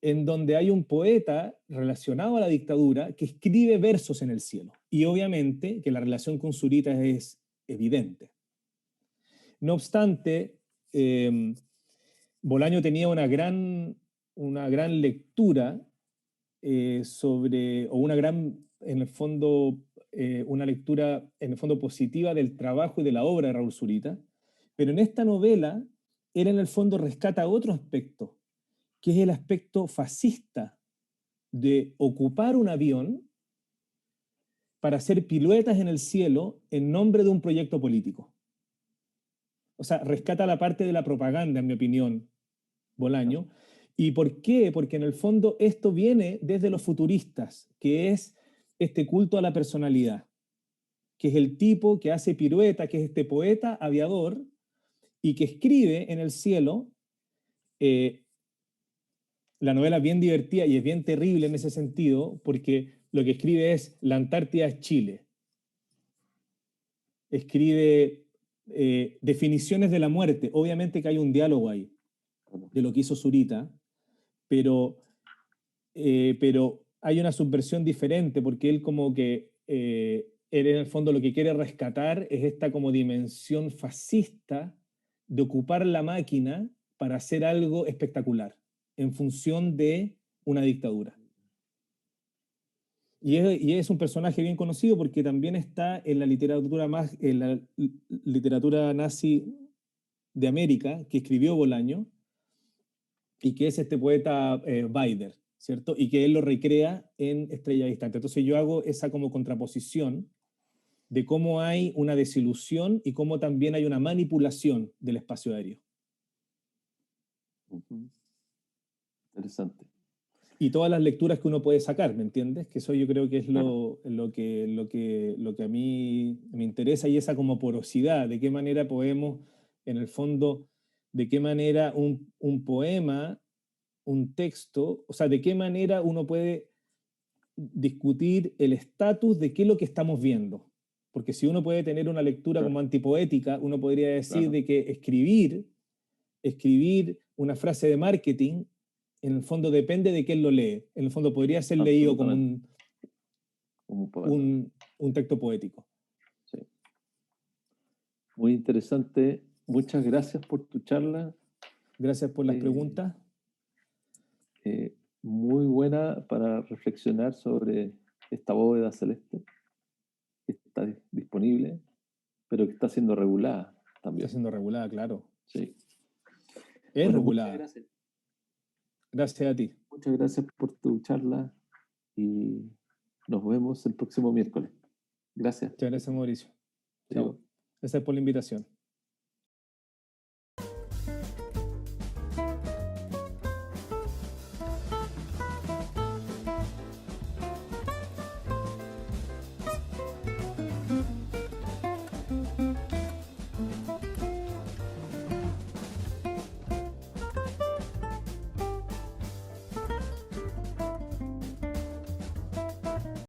en donde hay un poeta relacionado a la dictadura que escribe versos en el cielo. Y obviamente que la relación con Zurita es evidente. No obstante, Bolaño tenía una gran lectura sobre, o una gran, en el fondo, una lectura en el fondo positiva del trabajo y de la obra de Raúl Zurita, pero en esta novela él en el fondo rescata otro aspecto, que es el aspecto fascista de ocupar un avión para hacer piruetas en el cielo en nombre de un proyecto político. O sea, rescata la parte de la propaganda, en mi opinión, Bolaño. ¿Y por qué? Porque en el fondo esto viene desde los futuristas, que es este culto a la personalidad, que es el tipo que hace pirueta, que es este poeta aviador, y que escribe en el cielo. La novela es bien divertida y es bien terrible en ese sentido, porque lo que escribe es: la Antártida es Chile. Escribe definiciones de la muerte. Obviamente que hay un diálogo ahí de lo que hizo Zurita, pero hay una subversión diferente, porque él como que, él en el fondo lo que quiere rescatar es esta como dimensión fascista de ocupar la máquina para hacer algo espectacular, en función de una dictadura. Y es un personaje bien conocido porque también está en la literatura nazi de América, que escribió Bolaño, y que es este poeta Baider, ¿cierto? Y que él lo recrea en Estrella Distante. Entonces yo hago esa como contraposición de cómo hay una desilusión y cómo también hay una manipulación del espacio aéreo.
Interesante.
Y todas las lecturas que uno puede sacar, ¿me entiendes? Que eso yo creo que es lo que a mí me interesa, y esa como porosidad, de qué manera podemos, en el fondo, de qué manera un poema, un texto, o sea, de qué manera uno puede discutir el estatus de qué es lo que estamos viendo. Porque si uno puede tener una lectura como antipoética, uno podría decir de que escribir una frase de marketing, en el fondo depende de quién lo lee. En el fondo podría ser leído como un texto poético.
Sí. Muy interesante. Muchas gracias por tu charla.
Gracias por las preguntas.
Muy buena para reflexionar sobre esta bóveda celeste que está disponible, pero que está siendo regulada también.
Está siendo regulada, claro.
Sí.
Es
Bueno,
regulada.
muchas gracias.
Gracias a ti.
Muchas gracias por tu charla y nos vemos el próximo miércoles. Gracias.
Muchas gracias, Mauricio.
Chao.
Chao. Gracias por la invitación.